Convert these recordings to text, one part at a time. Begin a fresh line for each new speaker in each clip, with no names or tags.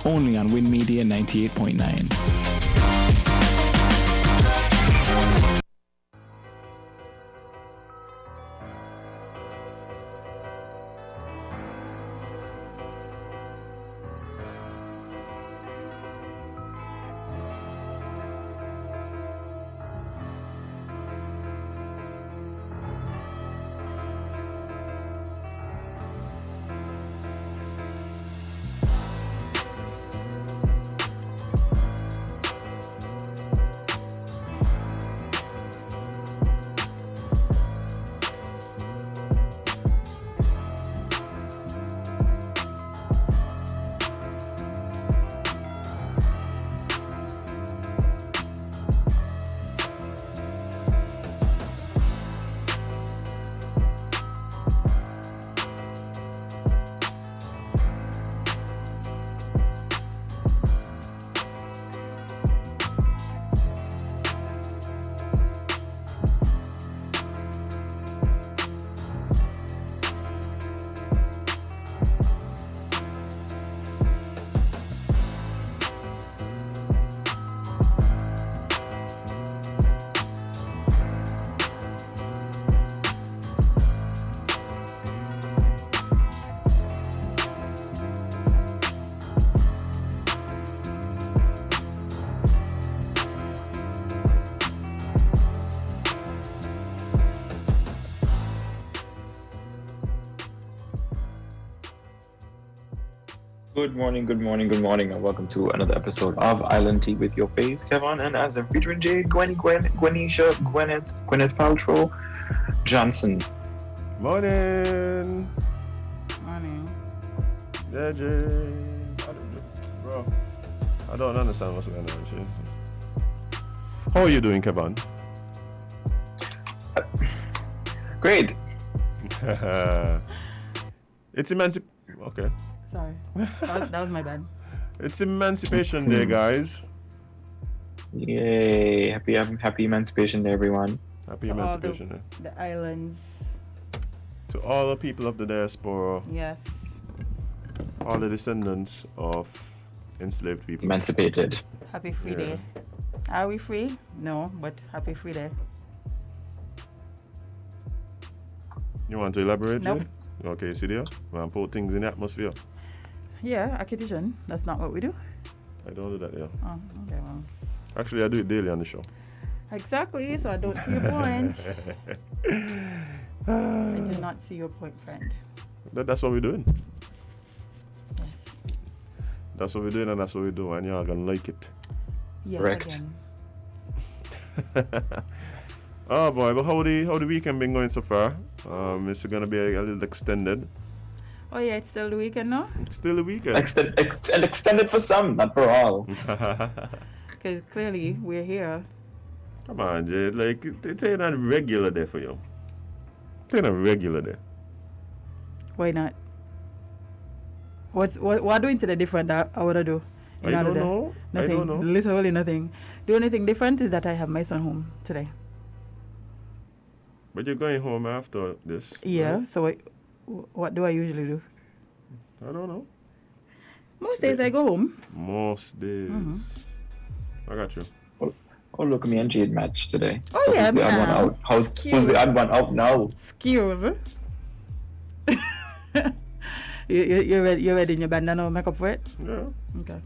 only on WINNMedia 98.9.
Good morning, and welcome to another episode of Island Tea with your faves, Kevin, and as I'm featuring Jade, Gwenisha, Gwyneth Paltrow, Johnson.
Morning.
Morning.
Yeah, Jade. Bro, I don't understand what's going on, shit. How are you doing, Kevin?
Great.
It's Okay.
Sorry. That was my bad.
It's Emancipation Day, guys.
Yay! Happy Emancipation Day, everyone.
Happy
To all
Emancipation Day.
The islands.
To all the people of the diaspora,
Yes.
all the descendants of enslaved people.
Emancipated.
Happy free
Yeah.
day. Are we free? No, but happy free day.
You want to elaborate,
Nope.
Jade? Okay, see there? Want to put things in the atmosphere?
Yeah, accusation. That's not what we do.
I don't do that, yeah.
Oh, okay, well.
Actually, I do it daily on the show.
Exactly, so I don't see your point. I do not see your point, friend.
That's what we're doing.
Yes.
That's what we're doing, and that's what we do, and y'all gonna like it.
Yes,
Correct.
again.
Oh boy, but how the weekend been going so far? It's gonna be a little extended.
Oh yeah, it's still the weekend now?
It's still a weekend.
Extended for some, not for all.
Because clearly we're here.
Come on, Jade. Like it's ain't a regular day for you. It ain't a regular day.
Why not? What doing today different that I would do?
I don't know.
Nothing.
I don't know.
Literally nothing. The only thing different is that I have my son home today.
But you're going home after this.
Yeah.
right?
So what do I usually do?
I don't know.
Most days I go home.
Most days.
Mhm.
I got you.
Oh, look, me and Jade match today.
Oh,
so
yeah,
who's the odd one
man.
out? Who's
Cute.
the odd one out now?
Excuse. you ready in your bandana makeup for it?
Yeah.
Okay.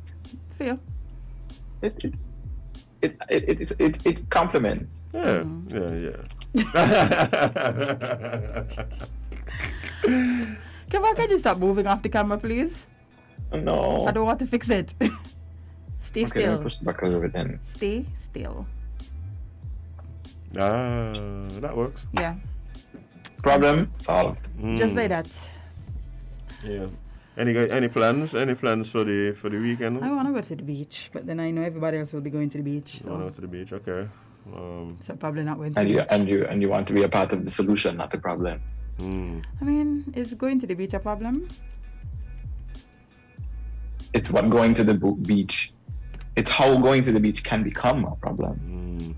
See ya.
It compliments.
Yeah.
Mhm.
Yeah.
Can you stop moving off the camera, please?
No.
I don't want to fix it. Stay
Okay, let me
still.
push it back a little bit then.
Stay still.
That works.
Yeah.
Problem solved.
Just like that.
Yeah. Any plans? Any plans for the weekend?
I want to go to the beach, but then I know everybody else will be going to the beach,
You wanna
so,
go to the beach? Okay.
so probably not going to
And
the
you
beach.
and you want to be a part of the solution, not the problem.
I mean, is going to the beach a problem?
It's what going to the beach. It's how going to the beach can become a problem.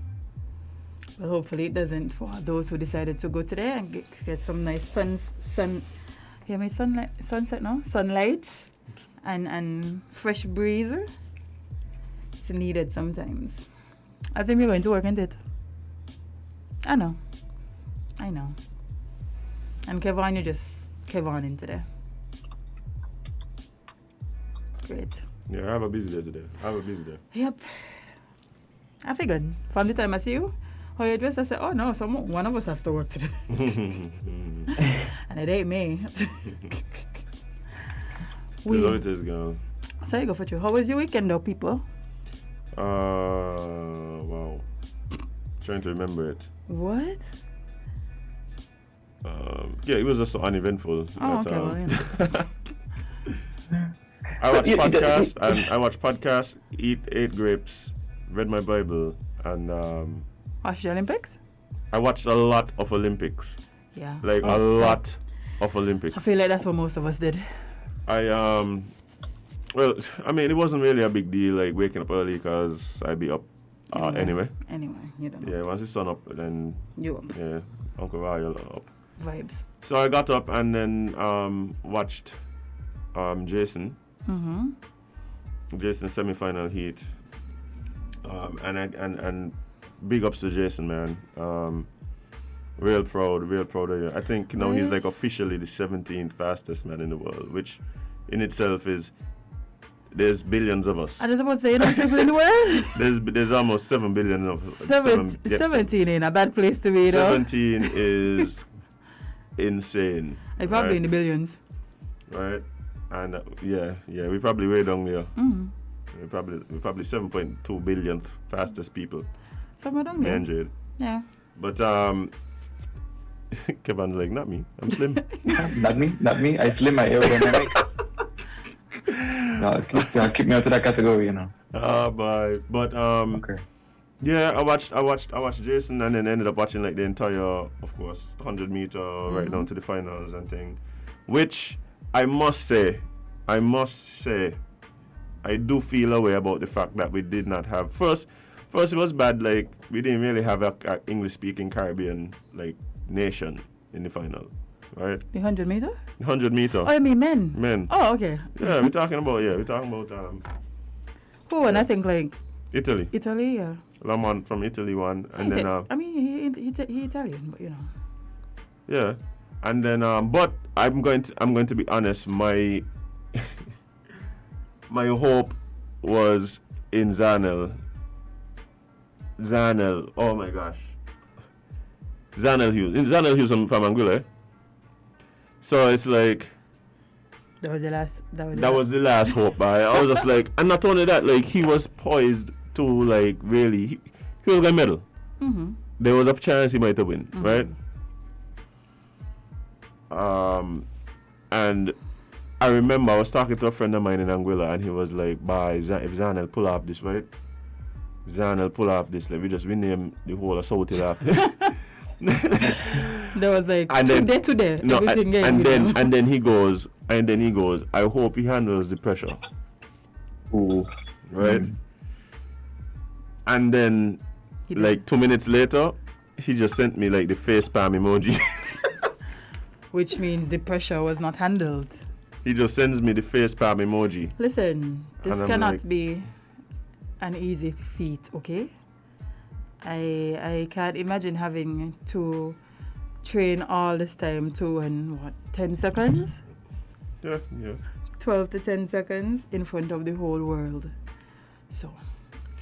Well, hopefully it doesn't for those who decided to go today and get some nice sunset now, sunlight, and fresh breeze. It's needed sometimes. I think we're going to work, isn't it? I know. And Kevon, you just Kevon in today. Great.
Yeah, I have a busy day today.
Yep. I figured from the time I see you, how you dressed, I said, oh no, one of us have to work today. And it ain't me.
How it is, girl.
So you go for you. How was your weekend though, people?
Wow. Trying to remember it.
What?
Yeah, it was just so uneventful.
Oh,
that,
okay, well, yeah.
I watch podcasts, ate grapes, read my Bible, and
Watch the Olympics?
I watched a lot of Olympics.
Yeah.
Like a lot of Olympics.
I feel like that's what most of us did.
Well, I mean, it wasn't really a big deal, like waking up early, because I'd be up anyway.
Anyway, you don't know.
Yeah, once the sun up, then yeah, Uncle Royal up.
Vibes.
So I got up and then watched Jason.
Mm-hmm.
Jason's semi-final heat. And big ups to Jason, man. Real proud of you. I think he's like officially the 17th fastest man in the world, which in itself is, there's billions of us.
I was about to say, people in the world.
There's almost 7 billion of
17 ain't a bad place to be, though.
17 is insane.
Like probably in the billions.
Right? And yeah, we probably way down there.
Mm-hmm.
We're probably 7.2 billion fastest people.
Somewhere down there.
100.
Yeah.
But Kevin's like, not me. I'm slim.
Not me. I slim my hair when I make. Keep me out of that category, you know.
But
okay.
Yeah, I watched Jason, and then ended up watching like the entire, of course, 100 meter right down to the finals and thing, which I must say, I do feel a way about the fact that we did not have first it was bad, like we didn't really have a English speaking Caribbean like nation in the final, right?
The 100 meter?
100 meter.
Oh, I mean men.
Men.
Oh, okay.
Yeah, we're talking about
Who won? I think like
Italy.
Italy, yeah.
Lamont from Italy won, and then
I mean he Italian, but you know.
Yeah, and then but I'm going to be honest. My my hope was in Zanel. Oh my gosh. Zanel Hughes from Anguilla. So it's like
that was the last
hope. I was just like, and not only that, like he was poised to like really, he was gonna medal.
Mm-hmm.
There was a chance he might have win, right? And I remember I was talking to a friend of mine in Anguilla, and he was like, if Zanel pull off this, right? Like we just rename the whole of South Hill after.
There was like today.
No, and then he goes, I hope he handles the pressure.
Ooh.
Right? And then like 2 minutes later, he just sent me like the face palm emoji.
Which means the pressure was not handled.
He just sends me the face palm emoji.
Listen, this cannot
like,
be an easy feat, okay? I can't imagine having to train all this time in 10 seconds?
Yeah.
12 to 10 seconds in front of the whole world. So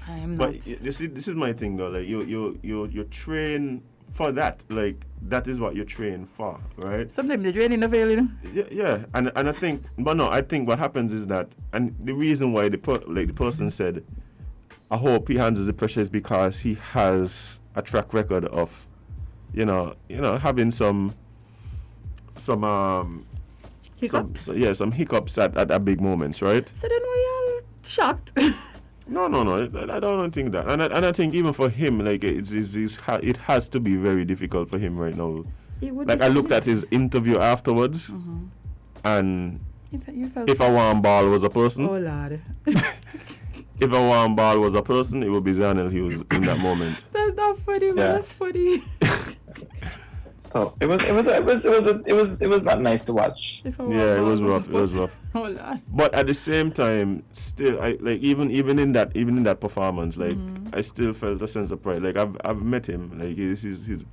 I am not.
But you see, this is my thing though. Like you train for that. Like that is what you train for, right?
Sometimes the training not fail, you know.
Yeah. And I think, but no, I think what happens is that, and the reason why the person said, I hope he handles the pressure, is because he has a track record of, having some
hiccups.
Some hiccups at big moments, right?
So then we all shocked.
No. I don't think that, and I think even for him, like it has to be very difficult for him right now. Like I looked at his interview afterwards, and if a warm ball was a person,
oh Lord.
If a warm ball was a person, it would be Zanel Hughes in that moment.
That's not funny, but that's funny.
So it was not nice to watch.
Yeah, it was rough. It was rough.
Hold on.
But at the same time, still, I like even in that performance, like I still felt a sense of pride. Like I've met him. Like he's just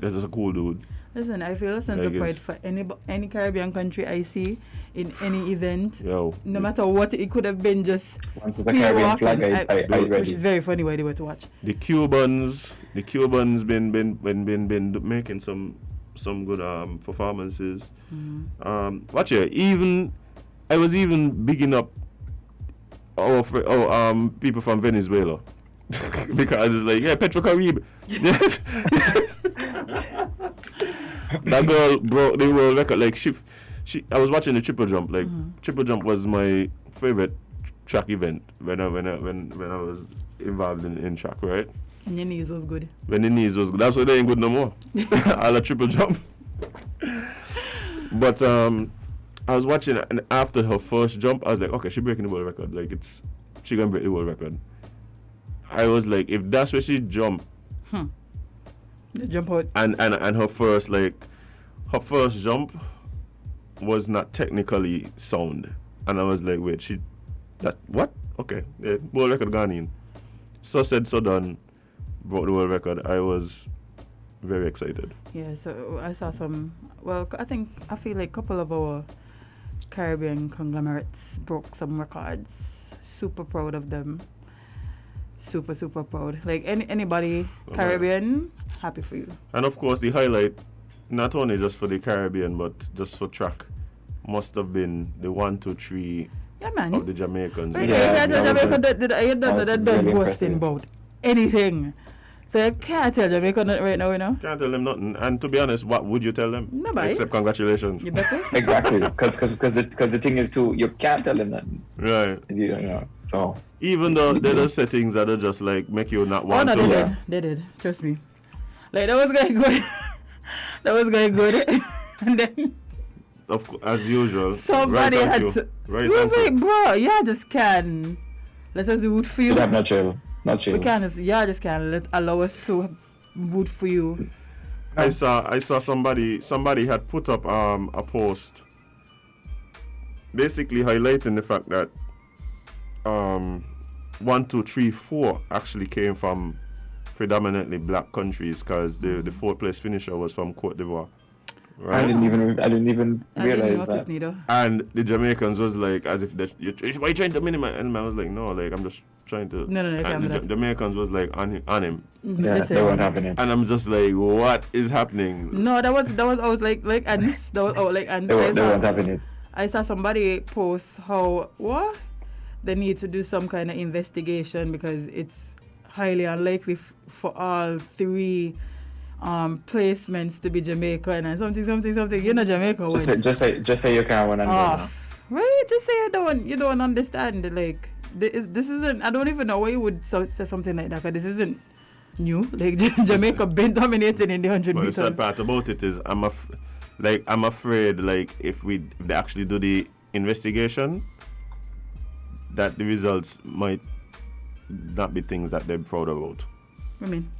a cool dude.
Listen, I feel a sense of pride for any Caribbean country I see in any event.
Yo.
No matter what, it could have been just.
Once it's a Caribbean flag, I read
which is very funny why they were to watch.
The Cubans been making some good performances. Watch it. Even I was even bigging up people from Venezuela because it's like Petro Caribe. That girl broke the world record. Like I was watching the triple jump. Like triple jump was my favorite track event when I was involved in track, right?
And your knees was good.
When the knees was good. That's why they ain't good no more. All a triple jump. But I was watching and after her first jump, I was like, okay, she's breaking the world record. Like she gonna break the world record. I was like, if that's where she jumped.
The jump out.
And her first jump was not technically sound. And I was like, wait, what? Okay. Yeah, world record gone in. So said, so done. Broke the world record. I was very excited.
Yeah, so I saw I feel like a couple of our Caribbean conglomerates broke some records. Super proud of them. Super, super proud. Like anybody Caribbean, happy for you.
And of course, the highlight, not only just for the Caribbean, but just for track, must have been the 1, 2, 3 of the Jamaicans.
Right, you don't know that they're boasting about anything. So you can't tell Jamaica nothing right now, you know?
Can't tell them nothing. And to be honest, what would you tell them?
Nobody.
Except congratulations.
You better?
Exactly, because the thing is too, you can't tell them nothing.
Right.
You know, so.
Even though there are settings that are just like make you not want to.
No, they did. Trust me. Like that was going good. That was going good. And then
of course, as usual.
Somebody
right
had
you.
to.
Right
It was like, bro, yeah, just can. Let's just root for you.
You have not chill. Not chill.
We can't. Yeah, just can't allow us to root for you.
I saw somebody had put up a post basically highlighting the fact that 1, 2, 3, 4 actually came from predominantly black countries because the 4th place finisher was from Cote d'Ivoire. Right?
I didn't even realize that.
Neither.
And the Jamaicans was like, as if why you trying to minimize? And I was like, no, like I'm just trying to.
No,
and the Jamaicans was like on him.
Yeah,
Listen.
they weren't happening.
And I'm just like, what is happening?
No, that was out like ants. That was out like ants.
They weren't happening.
I saw somebody post how they need to do some kind of investigation because it's highly unlikely for all 3 placements to be Jamaican and something. You know Jamaica.
Just say you can't win and
right? Just say you don't understand. Like this isn't. I don't even know why you would say something like that. Because this isn't new. Like Jamaica been dominating in the 100 meters.
The sad part about it is I'm afraid like if they actually do the investigation, that the results might not be things that they're proud about.
I mean.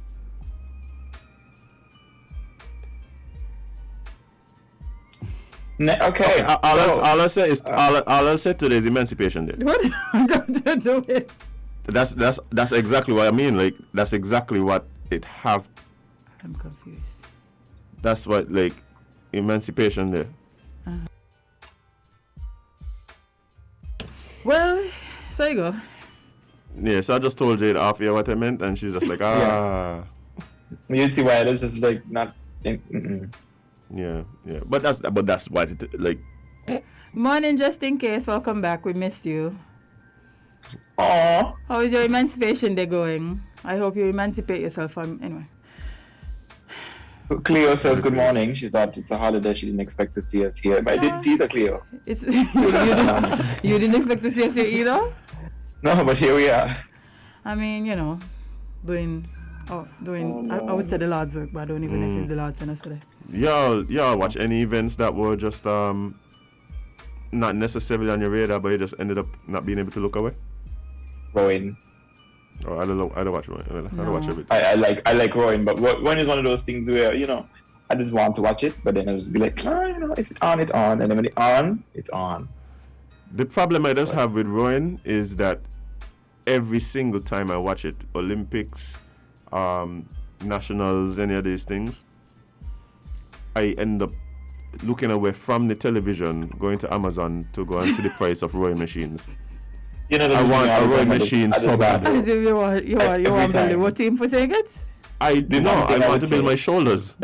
Okay.
All I say is all I said today is Emancipation Day.
What? Do it.
That's exactly what I mean. Like that's exactly what it have.
I'm confused.
That's what like Emancipation Day.
Well, so you go.
Yeah, so I just told Jade off here what I meant, and she's just like,
You see why it is just like not.
Yeah. But that's what it like.
Morning, just in case. Welcome back. We missed you.
Aww.
How is your Emancipation Day going? I hope you emancipate yourself from anyway.
Cleo says good morning. She thought it's a holiday. She didn't expect to see us here. But I didn't either, Cleo.
You didn't expect to see us here either?
No, but here we are.
I mean, doing I would say the Lord's work, but I don't even know if it's the Lord's sent us today.
Y'all watch any events that were just not necessarily on your radar, but you just ended up not being able to look away?
Rowing.
Oh, I don't watch rowing. I don't watch everything.
I like rowing, but rowing is one of those things where I just want to watch it, but then I just be like, if it's on, it's on, and then when it's on, it's on.
The problem I just have with rowing is that every single time I watch it, Olympics, nationals, any of these things, I end up looking away from the television, going to Amazon to go and see the price of rowing machines.
You know,
I want a rowing machine so bad.
You want to build what team for saying it?
I want to build my shoulders.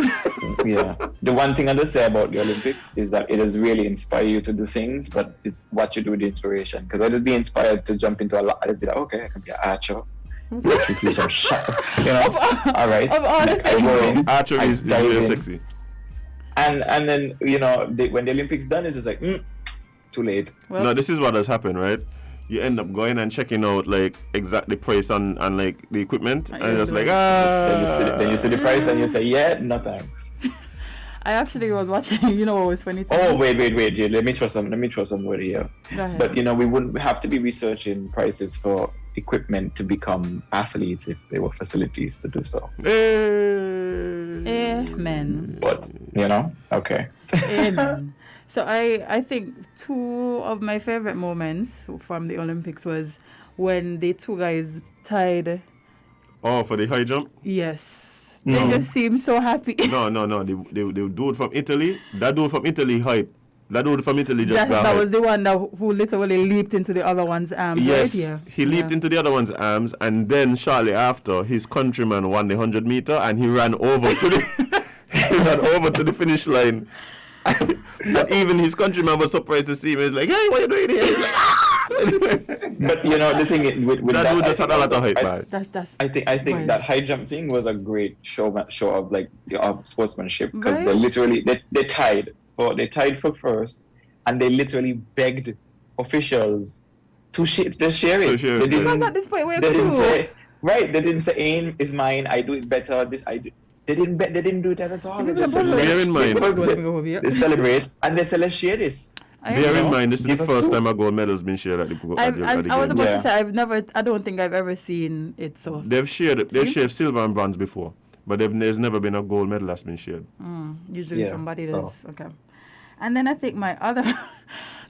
Yeah. The one thing I just say about the Olympics is that it does really inspire you to do things, but it's what you do with the inspiration. Because I just be inspired to jump into a lot. I just be like, okay, I can be an archer. Let me do some shot. You know? All right.
Of all the things.
Archery is really sexy.
And then, you know, when the Olympics done, it's just like, too late.
Well, no, this is what has happened, right? You end up going and checking out like exactly price on like the equipment, and you're just like
Then you see the price and you say, yeah, no thanks.
I actually was watching. You know what was funny?
Oh wait, Jay, let me throw some word here.
Go ahead.
But you know, we wouldn't have to be researching prices for equipment to become athletes if there were facilities to do so.
Amen.
But you know, okay.
Amen. So I think two of my favorite moments from the Olympics was when the two guys tied.
Oh, for the high jump?
Yes. They just seem so happy.
No. The dude from Italy, that dude from Italy hype. That dude from Italy just got
that
hype.
was the one who literally leaped into the other one's arms.
Yes,
right here.
he leaped into the other one's arms, and then shortly after, his countryman won the 100 meter, and he ran over to the finish line. And even his countryman was surprised to see him. He's like, "Hey, what are you doing here?" He's like,
But you know, the thing with
that dude just had a lot of hype, man.
I think that high jump thing was a great show of like sportsmanship, because they literally they tied for first, and they literally begged officials to share it. They didn't.
At this point,
They didn't say They didn't say aim is mine. I do it better. They didn't do that at all. They just said,
bear in mind,
they celebrate and they say, let's share this.
Bear in mind, this is the first time a gold medal has been shared at the
I was about to say, I don't think I've ever seen it. So
they've shared silver and bronze before, but there's never been a gold medal that's been shared.
Usually somebody does. Okay. And then I think my other,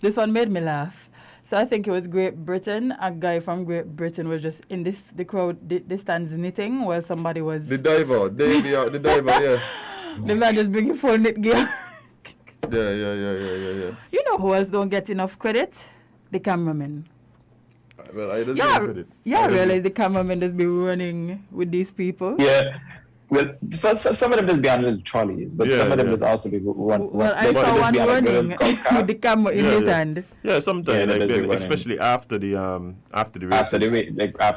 this one made me laugh. So I think it was Great Britain. A guy from Great Britain was just in the crowd, the stands knitting while somebody was...
The diver, the diver, yeah.
The man just bringing full knit gear.
Yeah.
You know who else don't get enough credit? The cameramen.
Well, I just get credit.
Yeah, really, the cameramen just be running with these people.
Yeah. Well, first, some of them just be on little trolleys, but some of them just also be one.
Well, I saw one running with the camera in his hand.
Yeah, sometimes, especially after the races.
After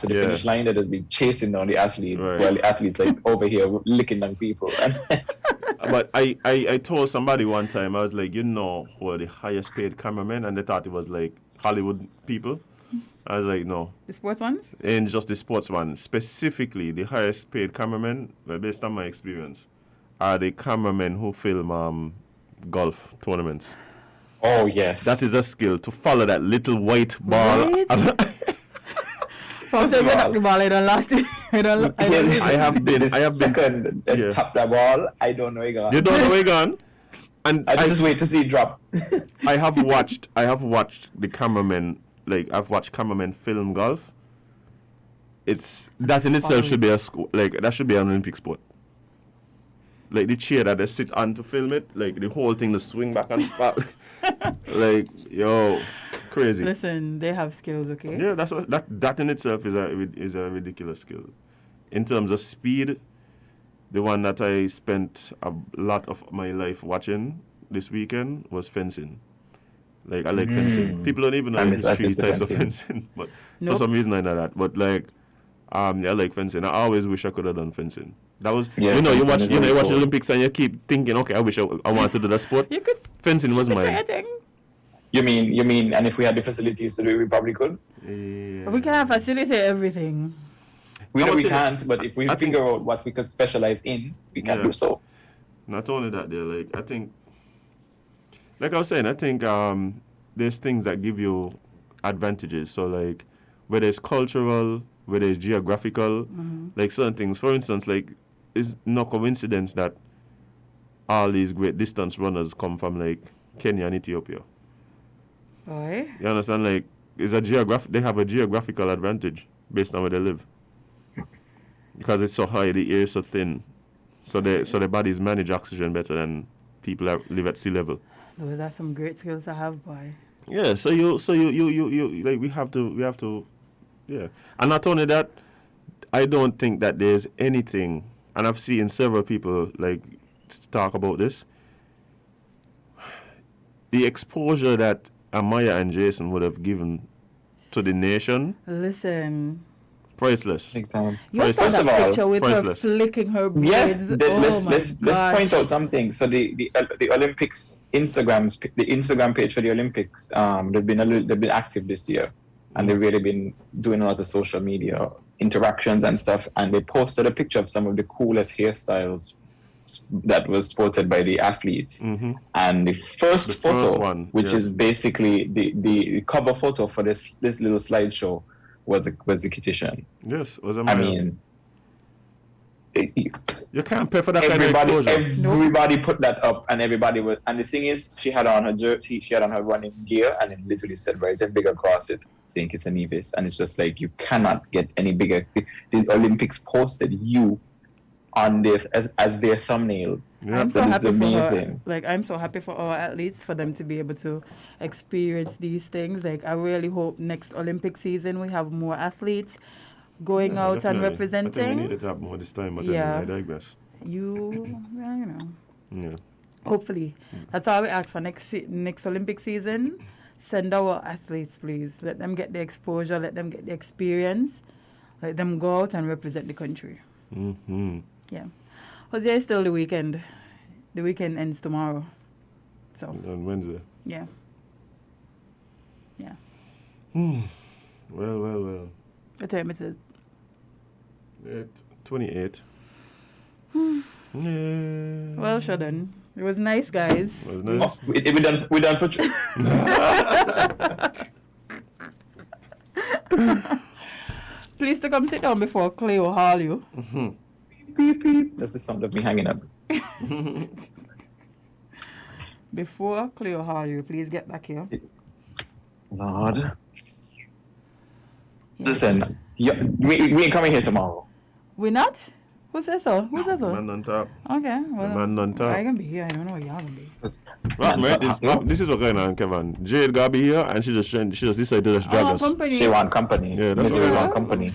the finish line, they just be chasing down the athletes, while the athletes like over here licking down people.
But I told somebody one time, I was like, who are the highest paid cameramen? And they thought it was like Hollywood people. I was like, no.
The sports ones?
And just the sports ones. Specifically, the highest paid cameramen, based on my experience, are the cameramen who film golf tournaments.
Oh, yes.
That is a skill, to follow that little white ball.
Right? From the ball, I don't last it.
I have been
tap that ball. I don't know where it gone.
You don't know where it gone? And
I just wait to see it drop.
I have watched the cameramen. Like, I've watched cameramen film golf. That in itself should be that should be an Olympic sport. Like the chair that they sit on to film it, like the whole thing, the swing back and forth. Like, crazy.
Listen, they have skills, okay?
Yeah, that in itself is a ridiculous skill. In terms of speed, the one that I spent a lot of my life watching this weekend was fencing. Like, I like fencing. People don't even know the three types of fencing, but for some reason I know that. But I like fencing. I always wish I could have done fencing. That was, you watch the Olympics and you keep thinking, okay, I wish I wanted to do that sport.
You could.
Fencing was mine.
You mean, and if we had the facilities to do it, we probably could?
Yeah.
We can facilitate everything.
We can't, but if we figure out what we could specialize in, we can do so.
Not only that, I think, like I was saying, I think there's things that give you advantages. So, like, whether it's cultural, whether it's geographical, like certain things. For instance, like, it's no coincidence that all these great distance runners come from like Kenya and Ethiopia.
Boy.
You understand? Like, it's they have a geographical advantage based on where they live. Because it's so high, the air is so thin. So their bodies manage oxygen better than people that live at sea level.
Those are some great skills to have, boy.
Yeah, so you like we have to yeah. And not only that, I don't think that there's anything, and I've seen several people like talk about this. The exposure that Amaya and Jason would have given to the nation.
Listen.
Priceless.
Big time.
You saw
First of
that
all,
picture with her
priceless.
flicking her braids.
Yes, let's
gosh.
point out something. So the Olympics the Instagram page for the Olympics, they've been active this year, and they've really been doing a lot of social media interactions and stuff. And they posted a picture of some of the coolest hairstyles that was sported by the athletes.
Mm-hmm.
And the first photo,
one,
which is basically the cover photo for this little slideshow, was the Kitchen.
Yes, was a
I mean,
you can't pay for that kind of exposure.
Everybody put that up, and everybody was. And the thing is, she had on her jersey, she had on her running gear, and it literally said right there big across it, saying it's an Evis. And it's just like, you cannot get any bigger. The Olympics posted you on their as their thumbnail.
Yeah.
I'm so
That is
happy
amazing.
for her. I'm so happy for our athletes, for them to be able to experience these things. Like, I really hope next Olympic season we have more athletes going out and
definitely.
representing.
I think we needed to have more this time, but
Yeah.
anyway, I digress.
You know.
Yeah.
Hopefully. That's all we ask for next Olympic season. Send our athletes, please. Let them get the exposure. Let them get the experience. Let them go out and represent the country.
Mm-hmm.
Yeah. But there's still the weekend. The weekend ends tomorrow. So,
On Wednesday.
yeah. Yeah.
Well.
What time it is?
28. Yeah.
Well, Sheldon. It was nice, guys.
Was nice.
Oh, we done for.
Please to come sit down before Cleo haul you.
Mm-hmm.
Beep, beep. That's the sound of me hanging up.
Before Cleo haul you, please get back here.
Lord.
Yeah.
Listen, we ain't coming here tomorrow.
We not? Who says so? Who says so?
Man on top.
Okay. Well,
The man on top.
I can be here. I don't know where y'all gonna be.
Right, mate, this is what going on, Kevin. Jade gotta be here, and she just decided to just drag us.
Company.
She want company.
Yeah, that's
Misery
what
want company.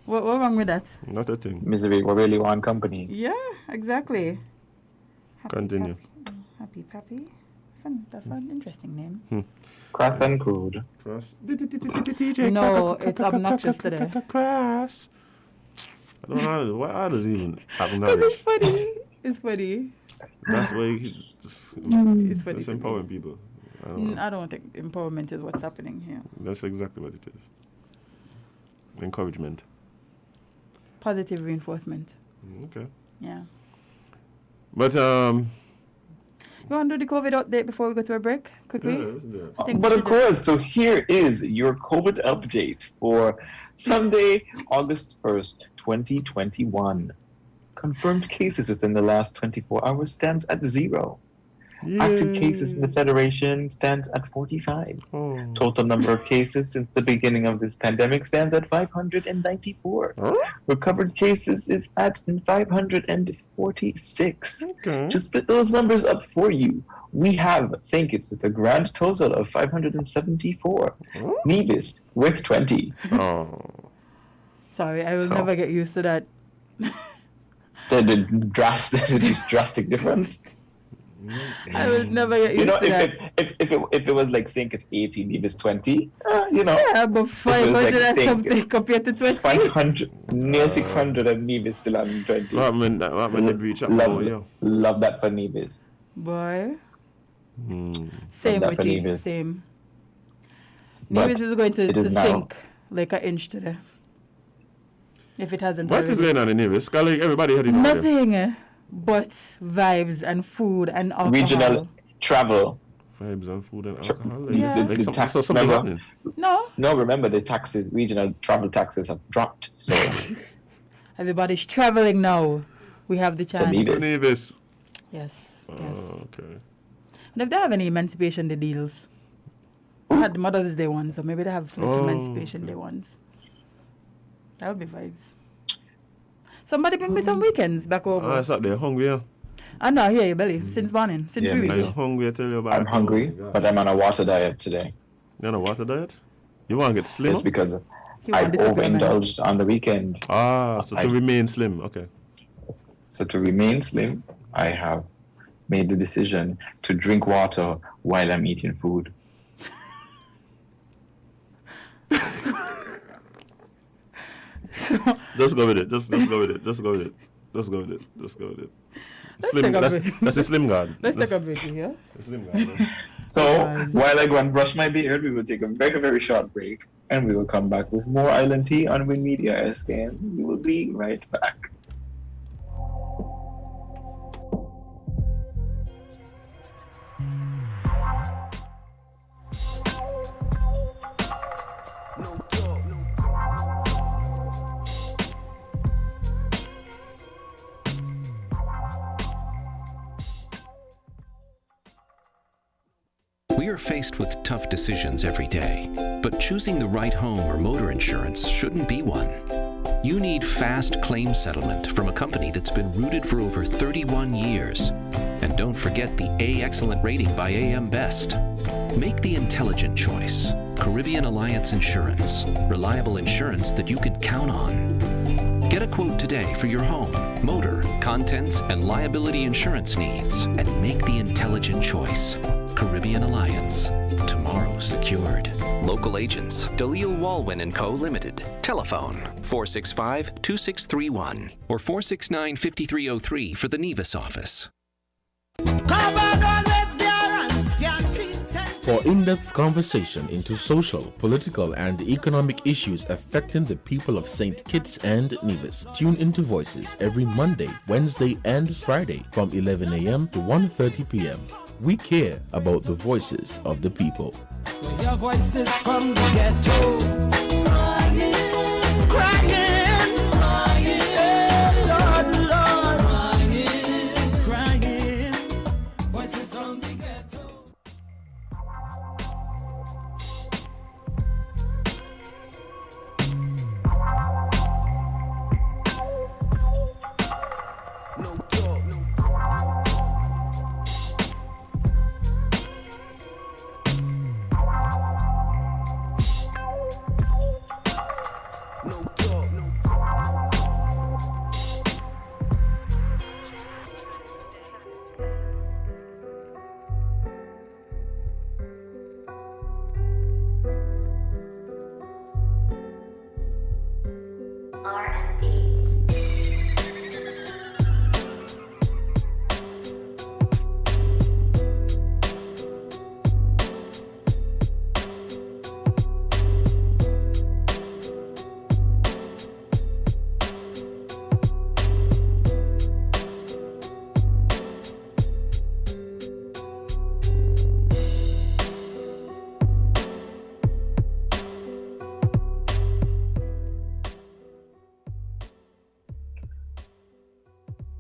What wrong with that?
Not a thing.
Misery, we really want company.
Yeah, exactly. Happy
Continue.
Happy Pappy. That's an interesting name.
Cross and crude.
Cross.
No, it's obnoxious today.
Cross. I don't know why does it even happen
Because
now.
it's funny. It's funny.
That's why
It's funny.
that's
to me.
empowering people. I don't know.
I don't think empowerment is what's happening here.
That's exactly what it is. Encouragement.
Positive reinforcement.
Okay.
Yeah.
But
You want to do the COVID update before we go to a break? Quickly?
yeah, let's do it.
I think
But
we
of
should
course, so here is your COVID update for Sunday, August 1st, 2021. Confirmed cases within the last 24 hours stands at 0. Active cases in the Federation stands at 45.
Oh.
Total number of cases since the beginning of this pandemic stands at 594.
Huh?
Recovered cases is at 546.
Okay.
To split those numbers up for you, we have St. Kitts with a grand total of 574.
Huh?
Nevis with 20.
Oh.
Sorry, I will
So-
never get used to that.
This drastic difference.
I will never get used
You know,
to that.
if it was like St. Kitts 80, Nevis 20,
Yeah, but
like
500 and
saying-
something compared to 20.
500, near 600 and Nevis still on 20.
What happened they reach up
Love,
over here?
love that for Nevis.
Boy.
Hmm.
Same
that
with
for
you.
Nevis.
Same.
But
Nevis is going to
it is now.
sink like an inch today. If it hasn't
What is
already.
going on in Nevis? Because like, everybody heard it over there.
Nothing but vibes and food and alcohol.
Regional travel.
Vibes and food and
Sure.
alcohol.
Yeah.
Like
The
some-
tax-
so something
remember?
happening.
No,
No, remember the taxes, regional travel taxes have dropped. So
everybody's traveling now. We have the chance.
Nevis.
Nevis.
Yes.
Okay.
And if they have any Emancipation Day deals, I had the Mother's Day one, so maybe they have like Emancipation Day ones. That would be vibes. Somebody bring me some weekends back over.
I sat there hungry, yeah.
I know, I hear you, belly. Since morning, since
Yeah,
3
me
weeks.
too.
I'm hungry, I tell you about
I'm hungry, but I'm on a water diet today.
You're on a water diet? You want to get slimmer?
It's because
He
I
want disappear, man.
overindulged on the weekend.
So to remain slim, okay.
So to remain slim, I have made the decision to drink water while I'm eating food.
Just go with it. Just go with it. Just go with it. Just go with it. Just go with it.
Let's
Slim,
take a
that's,
break.
that's a slim guard.
Let's take a break here.
A slim guard. Man.
So while I go and brush my beard, we will take a very, very short break, and we will come back with more Island Tea on Win Media SK, and we will be right back.
We are faced with tough decisions every day, but choosing the right home or motor insurance shouldn't be one. You need fast claim settlement from a company that's been rooted for over 31 years. And don't forget the A Excellent rating by AM Best. Make the intelligent choice. Caribbean Alliance Insurance. Reliable insurance that you can count on. Get a quote today for your home, motor, contents, and liability insurance needs, and make the intelligent choice. Caribbean Alliance. Tomorrow secured. Local agents, Dalil Walwyn & Co. Limited. Telephone 465-2631 or 469-5303 for the Nevis office.
For in-depth conversation into social, political, and economic issues affecting the people of St. Kitts and Nevis, tune into Voices every Monday, Wednesday, and Friday from 11 a.m. to 1:30 p.m. We care about the voices of the people.
Your voices from the ghetto, crying, crying, Lord, Lord, crying, voices from the ghetto.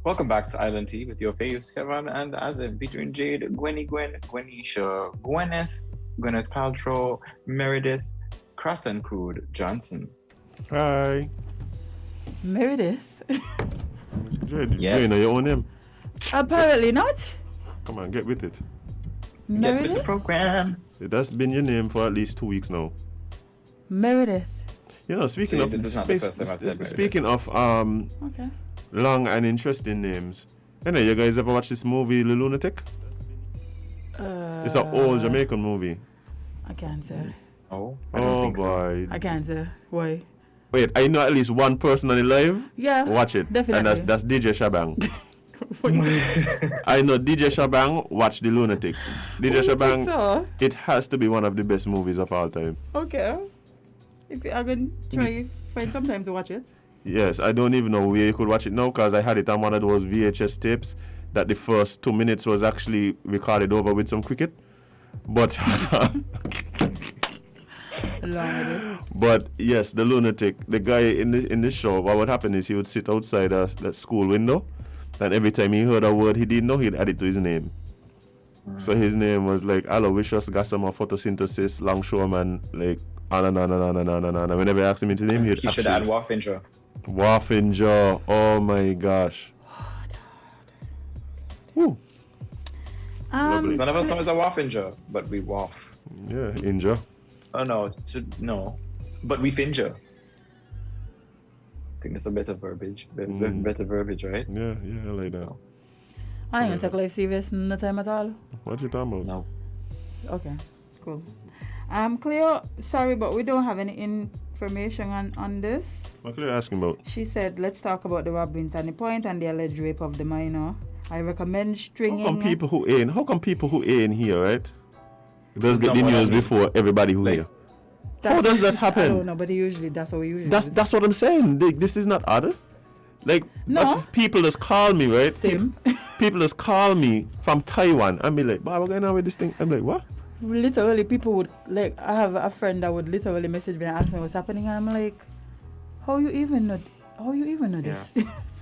Welcome back to Island Tea with your faves, Kevin and Azim, featuring Jade, Gwenisha, Gwyneth Paltrow, Meredith, Cross and Crude, Johnson.
Hi.
Meredith?
Jade,
Yes.
you know your own name.
Apparently not.
Come on, get with it.
Get with the
Meredith?
program.
That's been your name for at least 2 weeks now.
Meredith.
You know, speaking
Jade,
of
this is not the first time I've said Meredith.
speaking of
Okay.
long and interesting names. You know, you guys ever watch this movie, The Lunatic? It's an old Jamaican movie.
I can't say.
Oh, I don't
Oh
think so.
boy.
I can't say. Why?
Wait, I know at least one person on the live.
Yeah.
Watch it.
Definitely.
And that's DJ Shabang. I know DJ Shabang watch The Lunatic. DJ Shabang,
So,
it has to be one of the best movies of all time.
okay. If I'm going to try find some time to watch it.
Yes, I don't even know where you could watch it now because I had it on one of those VHS tapes that the first 2 minutes was actually recorded over with some cricket. But but yes, The Lunatic, the guy in the show, what would happen is he would sit outside the school window And every time he heard a word he didn't know, he'd add it to his name. So his name was like Aloysius Gassama Photosynthesis Longshoreman, like and whenever I asked him into name,
he should add Waffinger.
Waffinger. Oh my gosh. Woo.
None of us know it's a Waffinger, but we waff.
Yeah, injure.
Oh no, but we finger. I think it's a better verbiage. Better verbiage, right?
Yeah, I like that.
So,
I ain't gonna take life serious no time at all.
What you talking about?
no.
Okay, cool. Cleo, sorry, but we don't have any information on this.
What are you asking about?
She said, let's talk about the robbery in Point and the alleged rape of the minor. I recommend stringing...
How come people who ain't here, right? Does get the
Someone
news
I mean,
before everybody who here? How does that happen?
I don't know, but usually that's how we usually
That's what I'm saying. This is not odd. Like,
No.
people just call me, right?
Same.
People just call me from Taiwan and be like, "Boy, what's going on with this thing?" I'm like, "What?"
Literally, people would, like, I have a friend that would literally message me and ask me what's happening, and I'm like, how you even know this?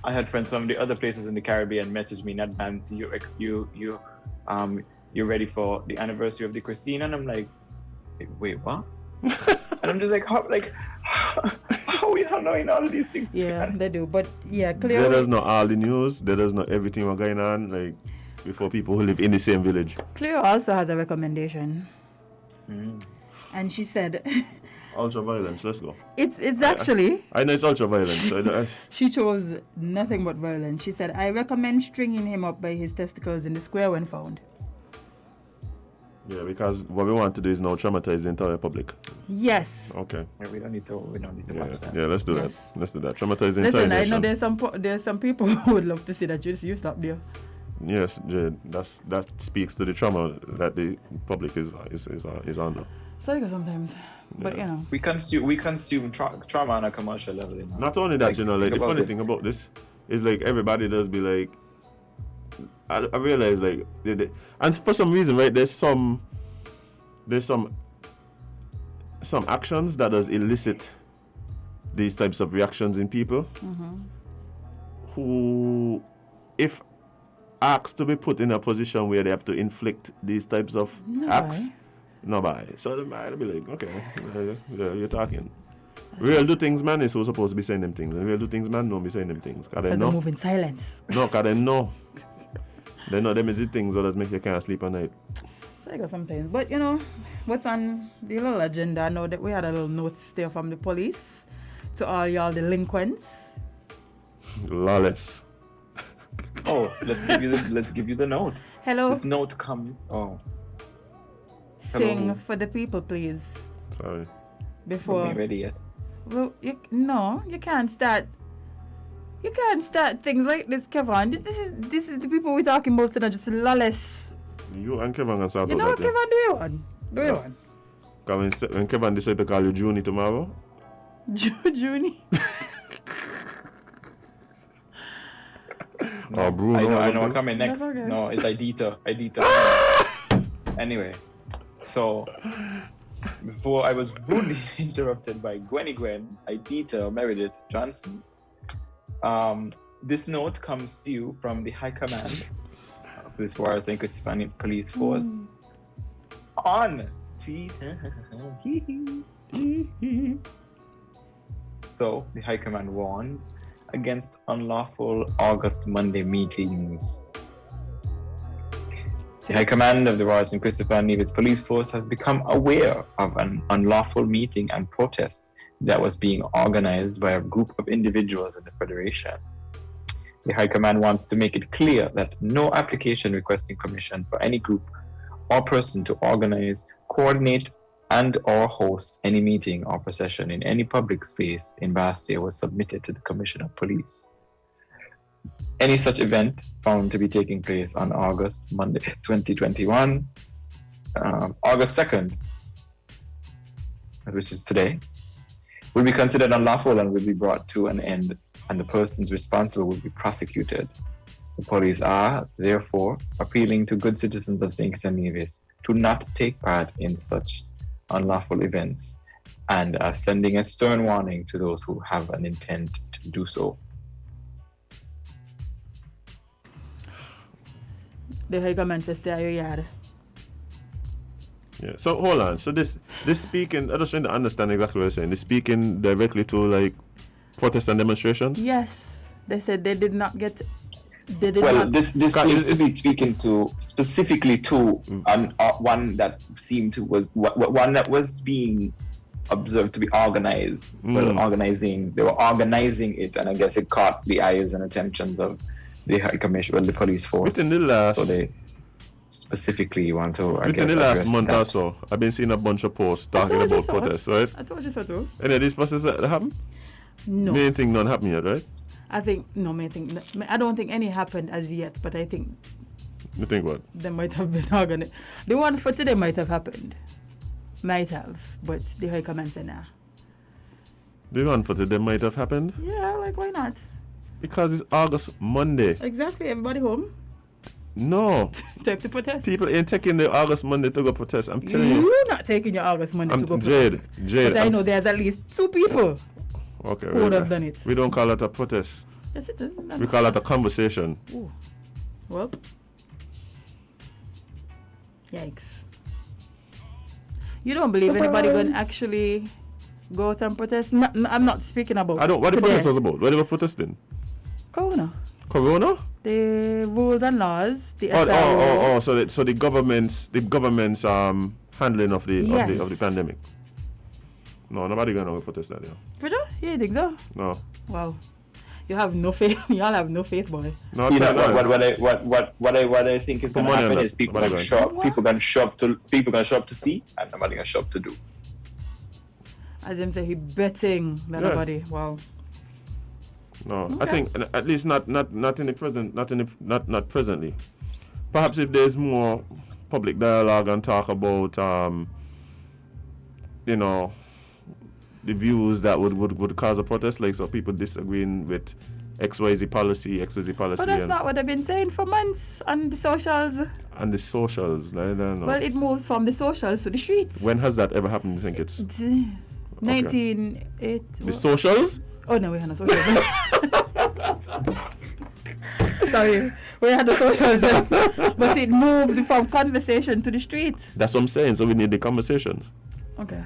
I had friends from the other places in the Caribbean message me in advance. You're ready for the anniversary of the Christine, and I'm like, wait, what? And I'm just like, how we are knowing all of these things?
Yeah, they do, but yeah,
They
clearly.
does know all the news. They does know everything what's going on. Like, before people who live in the same village.
Cleo also has a recommendation, and she said,
Ultra violence. Let's go.
it's actually.
I know it's ultra violence. So
She chose nothing but violence. She said, I recommend stringing him up by his testicles in the square when found.
yeah, because what we want to do is now traumatize the entire public.
Yes.
Okay.
Yeah, we don't need to watch that.
Yeah, let's do
Yes.
that. Let's do that. Traumatize the entire
Listen, I know
nation.
there's some people who would love to see that you stop there.
Yes, Jade. That speaks to the trauma that the public is under.
So I go sometimes, but
Yeah.
you know.
We consume trauma on a commercial level. You know?
Not only that,
Like,
like
think
the
about
funny
it.
thing about this is like everybody does be like, I realize like, and for some reason, right? There's some actions that does elicit these types of reactions in people who, if asked to be put in a position where they have to inflict these types of acts, no buy. So they might be like, okay, yeah, you're talking. Real do things man is who's supposed to be saying them things. And real do things man don't be saying them things. Cause they
As they
know.
move in silence.
No, cause they know. They know them is the things that make you can't sleep at night.
So I go sometimes. But you know, what's on the little agenda? I know that we had a little note there from the police to all y'all delinquents.
Lawless.
Oh, let's give you the note.
Hello.
This note comes. Oh,
Sing
hello.
for the people, please.
Sorry.
Before.
We're not ready yet.
Well, you can't start. You can't start things like this, Kevin. This is the people we're talking about today, just lawless.
You and Kevin can start
You
out
know what,
that thing.
Kevin? Do you want? Do you want?
Cause when Kevin decide to call you Junie tomorrow,
Junie.
or Bruno.
I know what coming next.
That's okay.
No, it's Idita. Anyway, so before I was rudely interrupted by Gwen, Idita Meredith Johnson. This note comes to you from the High Command of this Warriors and Christian Police Force on So the High Command warned against unlawful August Monday meetings. The High Command of the Royal St. Christopher Nevis Police Force has become aware of an unlawful meeting and protest that was being organized by a group of individuals in the Federation. The High Command wants to make it clear that no application requesting permission for any group or person to organize, coordinate, and or host any meeting or procession in any public space in Bastia was submitted to the Commissioner of Police. Any such event found to be taking place on August Monday 2021, August 2nd, which is today, will be considered unlawful and will be brought to an end, and the persons responsible will be prosecuted. The police are, therefore, appealing to good citizens of St. Kitts and Nevis to not take part in such unlawful events and are sending a stern warning to those who have an intent to do so.
the high comments stay at your yard.
Yeah. So hold on. So this speaking, I just trying to understand exactly what you're saying. This speaking directly to like protests and demonstrations.
Yes, they said they did not get. They did
Well,
not.
this seems to be speaking to specifically to one that seemed to was one that was being observed to be organized. Well, they were organizing it, and I guess it caught the eyes and attentions of the high commission, the police force. So they specifically want to.
Within the last month or so, I've been seeing a bunch of posts talking about protests, right?
I told you so too.
Any of these processes that happen?
No.
Main thing none happened yet, right?
I think no. I don't think any happened as yet, but I think.
You think what?
They might have been organized. The one for today might have happened. Might have, but the high comments are now.
The one for today might have happened?
Yeah, like why not?
Because it's August Monday.
Exactly, everybody home.
No.
Time to protest.
People ain't taking the August Monday to go protest. I'm telling you.
You're not taking your August Monday to go protest.
Jade.
But I know there's at least 2 people
Okay,
who would have done it.
We don't call it a protest.
Yes, it is.
We call it a conversation.
Ooh. Well. Yikes. You don't believe anybody going to actually go out and protest? No, I'm not speaking about
What the
today.
protest was about? What they were protesting?
Corona.
Corona?
The rules and laws. The
Oh, so the government's handling of the
Yes.
of the pandemic. No, nobody going to protest that, yeah.
For sure? You think so?
No.
Wow. You have no faith. Y'all have no faith, boy.
No,
You know what I think is going to happen is people going to show up. People going to show up to see, and nobody going to show up to do.
As him say, he betting that nobody. Wow.
No,
Okay.
I think at least not in the present, not presently. Perhaps if there's more public dialogue and talk about the views that would cause a protest, like so people disagreeing with XYZ policy.
But that's not what they've been saying for months on the socials.
And the socials, I don't know.
Well, it moves from the socials to the streets.
When has that ever happened? You think it's
1980.
the socials?
Oh no, we had no socials. Sorry, we had the socials then. But it moved from conversation to the streets.
That's what I'm saying. So we need the conversations.
Okay.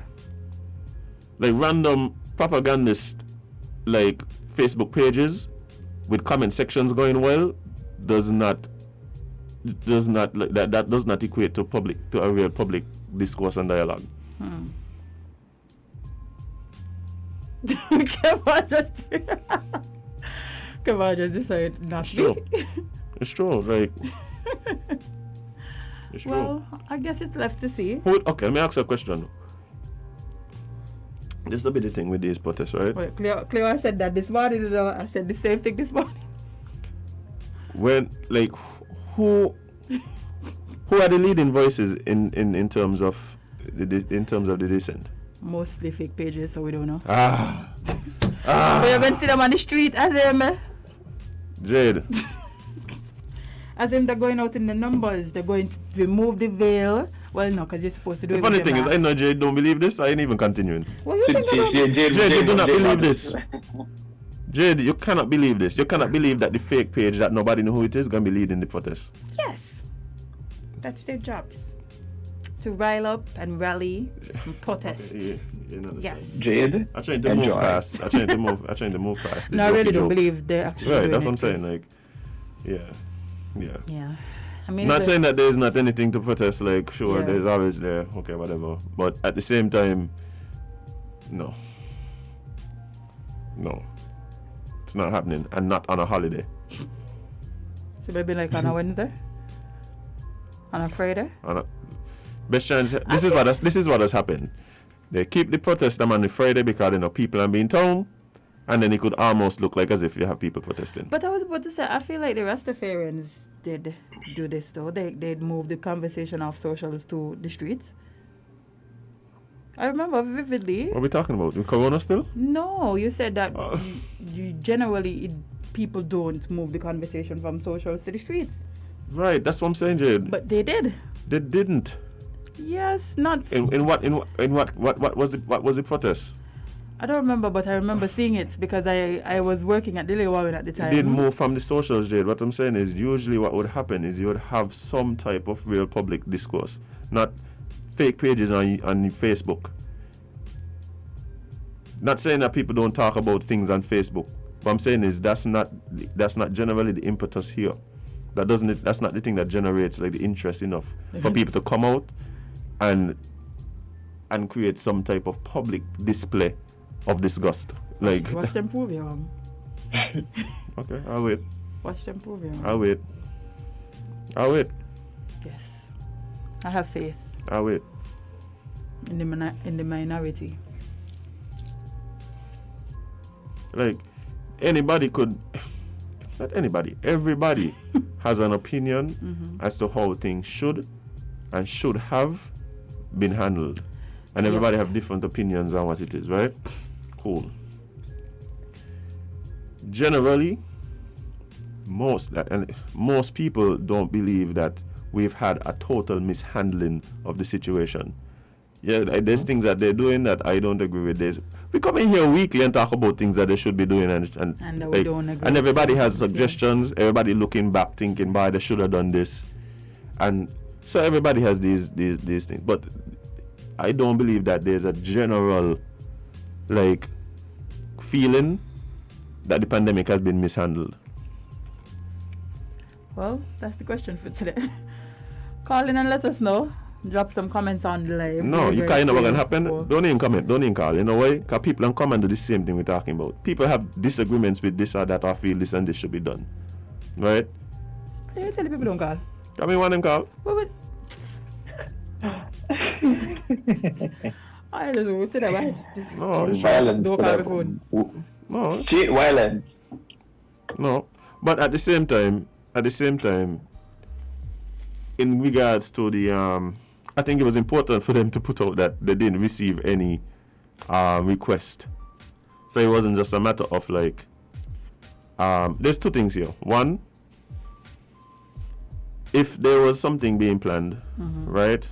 Like random propagandist, like Facebook pages with comment sections going well, does not like that does not equate to a real public discourse and dialogue.
Come on, just decide not
It's
to.
true. It's true. Like it's true.
Well, I guess it's left to see.
Okay, let me ask you a question. This will be the thing with these protests, right?
Wait, Cleo said that this morning. I said the same thing this morning.
When like who are the leading voices in terms of the dissent?
Mostly fake pages, so we don't know.
But
you're going to see them on the street as him.
Jade.
As him, they're going out in the numbers. They're going to remove the veil. Well, no, because you're supposed to do it.
The funny
with
thing
your
is, I
mask.
know Jade don't believe this. I ain't even continuing.
Well, you think about it?
Jade, you do not believe this. Jade, you cannot believe this. You cannot believe that the fake page that nobody know who it is going to be leading the protest.
Yes. That's their jobs. To rile up and rally and protest.
Okay, you know
Yes.
Jade,
I'm trying to move
enjoy.
past. I'm trying to move past.
No, I really don't
joke.
believe they're actually
Right,
doing
that's what I'm
it,
saying.
'cause-
Like, yeah.
Yeah. I mean,
Not
it's
saying that there's not anything to protest. Like, sure,
Yeah.
there's always there. Okay, whatever. But at the same time, no, it's not happening, and not on a holiday.
So maybe like on a Wednesday? On a Friday?
Best chance. This is what has happened. They keep the protest them on the Friday because people are being town, and then it could almost look like as if you have people protesting.
But I was about to say, I feel like the Rastafarians did do this though. They'd move the conversation off socials to the streets. I remember vividly.
What are we talking about? The Corona still?
No, you said that you generally people don't move the conversation from socials to the streets.
Right, that's what I'm saying, Jade.
But they did.
They didn't.
Yes, not.
In what was the protest?
I don't remember, but I remember seeing it because I was working at Dilly Warren at the time.
It did move from the socials, Jade. What I'm saying is usually what would happen is you would have some type of real public discourse, not fake pages on Facebook. Not saying that people don't talk about things on Facebook. What I'm saying is that's not generally the impetus here. That's not the thing that generates like the interest enough for people to come out and create some type of public display of disgust. Like
watch them prove you wrong.
Okay, I'll wait.
Watch them prove you wrong.
I'll wait.
Yes, I have faith.
I'll wait.
In the minority.
Like anybody could, not anybody, everybody has an opinion as to how things should and should have been handled, and everybody have different opinions on what it is, right? Cool. Generally, most people don't believe that we've had a total mishandling of the situation. Yeah, there's things that they're doing that I don't agree with. We come in here weekly and talk about things that they should be doing, and
we don't agree.
And everybody has suggestions. Everybody looking back, thinking, "Boy, they should have done this," and so everybody has these things. But I don't believe that there's a general feeling that the pandemic has been mishandled.
Well, that's the question for today. Call in and let us know. Drop some comments on the live.
No, you can't know what's going to happen. Don't even comment. Don't even call. You know why? Because people don't come and do the same thing we're talking about. People have disagreements with this or that, or feel this and this should be done. Right?
You tell the people don't call.
I mean, want them call.
I just go to that.
No,
violence.
Don't call the phone.
No. Street violence.
No. But at the same time, in regards to the I think it was important for them to put out that they didn't receive any request. So it wasn't just a matter of there's two things here. One, if there was something being planned, right?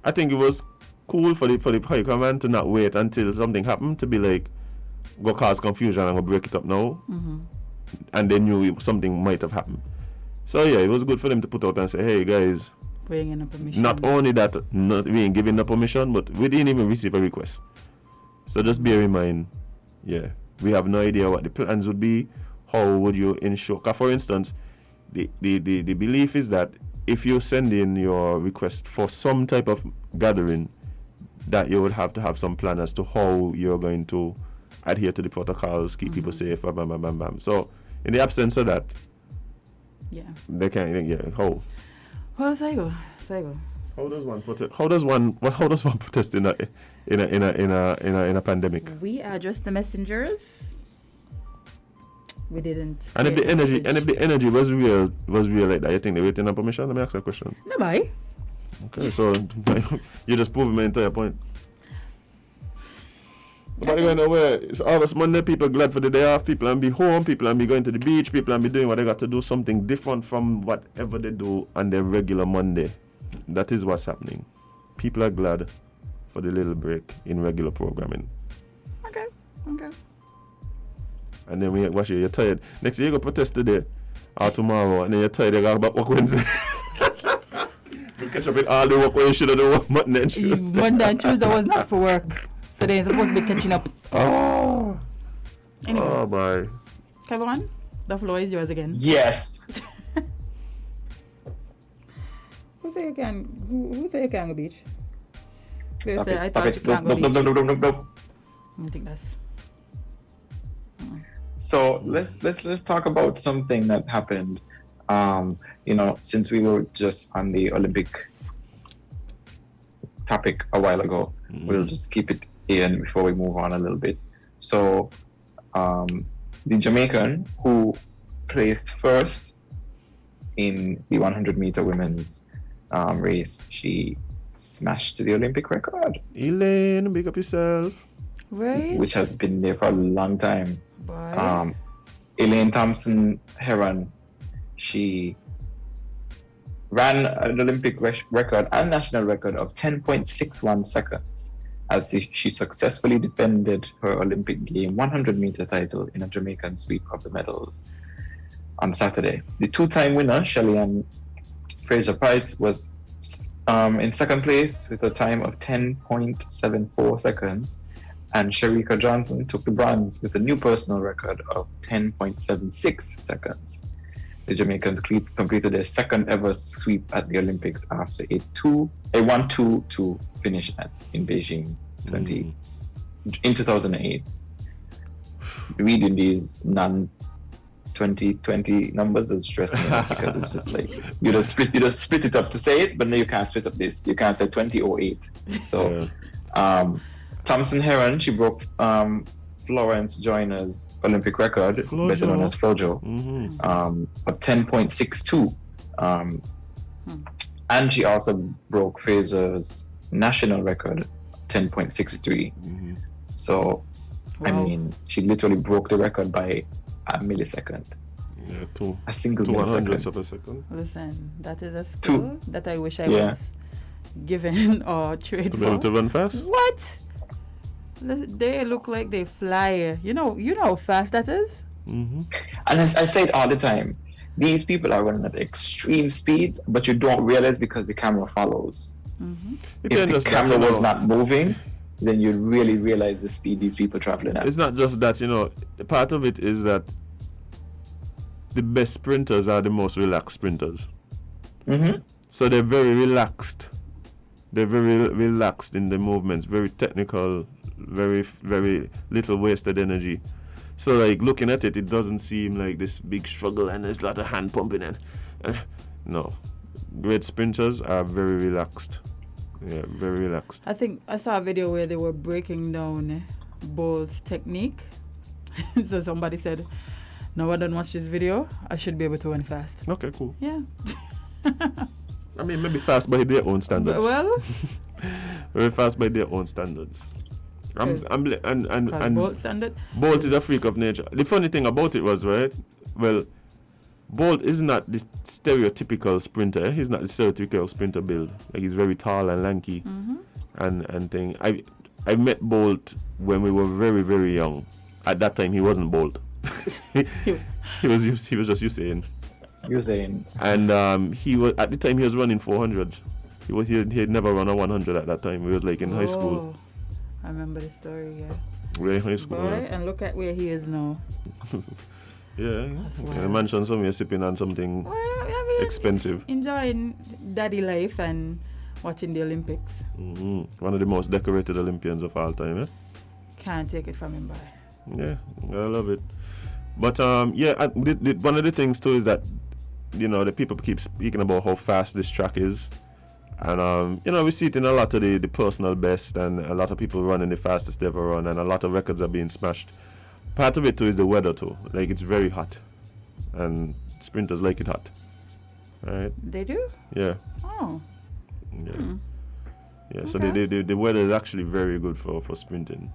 I think it was cool for the high command to not wait until something happened to be go cause confusion and go break it up now. And they knew something might have happened. So yeah, it was good for them to put out and say, "Hey guys,
bring in a permission."
Not only that, we ain't giving the permission, but we didn't even receive a request. So just bear in mind, we have no idea what the plans would be. How would you ensure? For instance, the belief is that if you send in your request for some type of gathering, that you would have to have some plan as to how you're going to adhere to the protocols, keep people safe, bam, bam, bam, bam, bam. So in the absence of that, they can't. How?
Well, say go.
How does one protest in a pandemic?
We are just the messengers. We didn't.
And if the energy was real like that, you think they waiting on permission? Let me ask you a question.
No, bye.
Okay, so you just proved my entire point. Nobody going nowhere. It's August Monday. People glad for the day off. People and be home. People and be going to the beach. People and be doing what they got to do. Something different from whatever they do on their regular Monday. That is what's happening. People are glad for the little break in regular programming.
Okay.
And then you're tired. Next year you go protest today or tomorrow, and then you're tired. You got back work Wednesday. You catch up with all the work where you should have done Monday and Tuesday.
Monday and Tuesday was not for work. So they're supposed to be catching up.
Oh.
Anyway.
Oh my.
Kevin, the floor is yours again.
Yes.
Who say you can go beach?
Stop
I
it.
thought you can't go beach.
Nope.
I think that's.
So let's talk about something that happened. Since we were just on the Olympic topic a while ago, we'll just keep it in before we move on a little bit. So the Jamaican who placed first in the 100-meter women's race, she smashed the Olympic record.
Elaine, big up yourself.
Right.
Which has been there for a long time.
Bye.
Elaine Thompson Heron, she ran an Olympic record and national record of 10.61 seconds. as she successfully defended her Olympic game 100-meter title in a Jamaican sweep of the medals on Saturday. The two-time winner, Shelly-Ann Fraser-Pryce, was in second place with a time of 10.74 seconds, and Sherika Johnson took the bronze with a new personal record of 10.76 seconds. The Jamaicans completed their second ever sweep at the Olympics after a 1-2-2 finish in Beijing in 2008. Reading these non-2020 numbers is stressing me out because it's just like you just split it up to say it, but now you can't split up this. You can't say 2008. So Thompson Heron, she broke Florence Joyner's Olympic record, better known as Flojo, of 10.62. And she also broke Fraser's national record, 10.63. So, wow. I mean, she literally broke the record by a millisecond.
Yeah,
a single
200ths of a second.
Listen, that is a skill that I wish I was given or trained
to be able to run fast.
What? They look like they fly. You know how fast that is?
And I say it all the time. These people are running at extreme speeds, but you don't realize because the camera follows. If the camera was not moving, then you'd really realize the speed these people traveling at.
It's not just that, part of it is that the best sprinters are the most relaxed sprinters. So they're very relaxed. They're very relaxed in the movements, very technical, very, very little wasted energy. So like looking at it, it doesn't seem like this big struggle and there's a lot of hand pumping and no. Great sprinters are very relaxed. Yeah, very relaxed.
I think I saw a video where they were breaking down Bolt's technique. So somebody said, "No, I don't watch this video. I should be able to run fast."
Okay, cool.
Yeah.
I mean, maybe fast by their own standards.
Well,
very fast by their own standards. And
Bolt standard.
Bolt is a freak of nature. The funny thing about it was, right? Well, Bolt is not the stereotypical sprinter. He's not the stereotypical sprinter build. Like he's very tall and lanky, and thing. I met Bolt when we were very, very young. At that time, he wasn't Bolt. he was just Usain. And he was at the time he was running 400. He had never run a 100 at that time. He was like in high school.
I remember the story. Yeah.
We're in high school.
Boy, and look at where he is now.
Yeah, in a mansion somewhere sipping on something expensive.
Enjoying daddy life and watching the Olympics.
One of the most decorated Olympians of all time, eh?
Can't take it from him, boy.
Yeah, I love it. But one of the things too is that, the people keep speaking about how fast this track is. And, we see it in a lot of the personal best and a lot of people running the fastest they ever run and a lot of records are being smashed. Part of it too is the weather too. Like it's very hot, and sprinters like it hot, right?
They do?
Yeah.
Oh.
Yeah. Yeah. So the weather is actually very good for sprinting.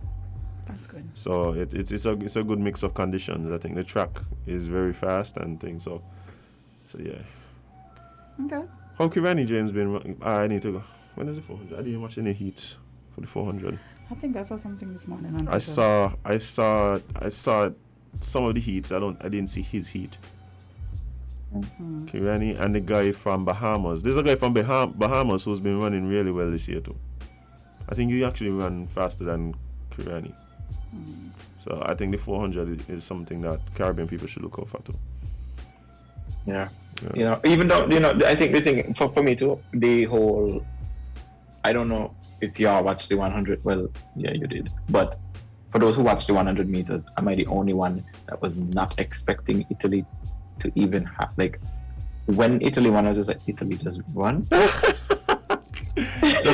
That's good.
So it's a good mix of conditions. I think the track is very fast and things. So yeah.
Okay.
How Kirani James been running? I need to go. When is the 400? I didn't watch any heats for the 400.
I think I saw something this morning on
I saw some of the heats. I didn't see his heat. Kirani and the guy from Bahamas. There's a guy from Bahamas who's been running really well this year too. I think he actually ran faster than Kirani. So I think the 400 is something that Caribbean people should look out for too.
Yeah. Even though, I think the thing for me too, the whole, I don't know if y'all watched the 100, well, yeah, you did. But for those who watched the 100 meters, am I the only one that was not expecting Italy to even have, like, when Italy won, I was just like, Italy doesn't run?
That's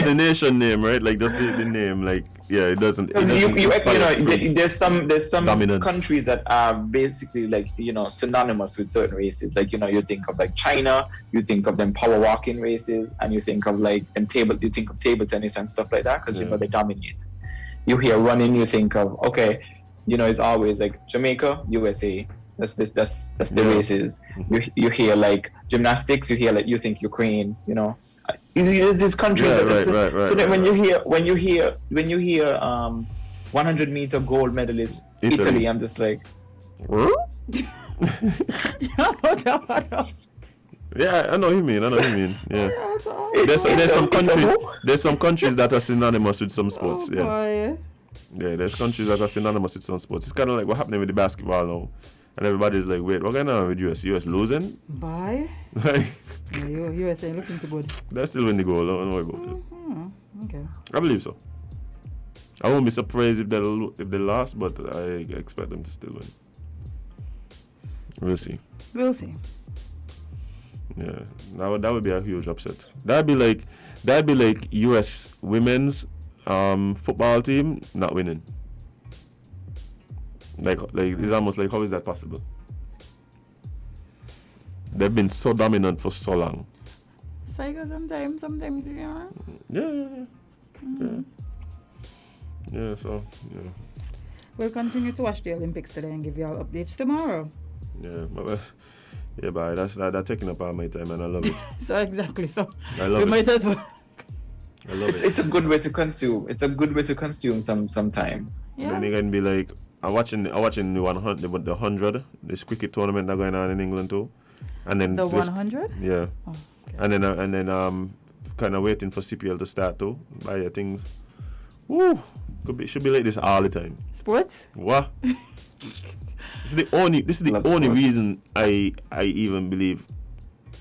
the nation name, right? Like, that's the name, like, yeah, it doesn't.
There's some dominance. Countries that are basically like synonymous with certain races. Like you think of like China, you think of them power walking races, and you think of like table tennis and stuff like that because they dominate. You hear running, you think of it's always like Jamaica, USA. That's the races. You hear like gymnastics, you think Ukraine. There's these countries.
Right,
so
right,
that when
right.
you hear 100-meter gold medalist Italy, I'm just like,
yeah, I know what you mean. Yeah. There's some countries that are synonymous with some sports.
Oh,
yeah.
boy.
Yeah, there's countries that are synonymous with some sports. It's kind of like what's happening with the basketball now. And everybody's like, wait, what going on with US? US losing?
Bye.
Like,
Yeah, USA looking too good.
they still win the goal. Don't worry about it.
Okay.
I believe so. I won't be surprised if they lost, but I expect them to still win. We'll see.
We'll see.
Yeah, that would be a huge upset. That'd be like US women's football team not winning. Like it's almost like, how is that possible? They've been so dominant for so long.
Psycho sometimes, you know.
Yeah. So yeah.
We'll continue to watch the Olympics today and give you all updates tomorrow.
Yeah, but that's taking up all my time, and I love it.
So exactly. So
I love
we
it.
might as well.
I love it.
it's a good way to consume. It's a good way to consume some time.
Yeah.
Then you can be like, I'm watching the 100, this cricket tournament that's going on in England too, and then
The 100?
Yeah.
Oh, okay.
And then kind of waiting for CPL to start too. Buy your things. Woo! Should be like this all the time.
Sports?
What? This is the only
Sports.
reason I even believe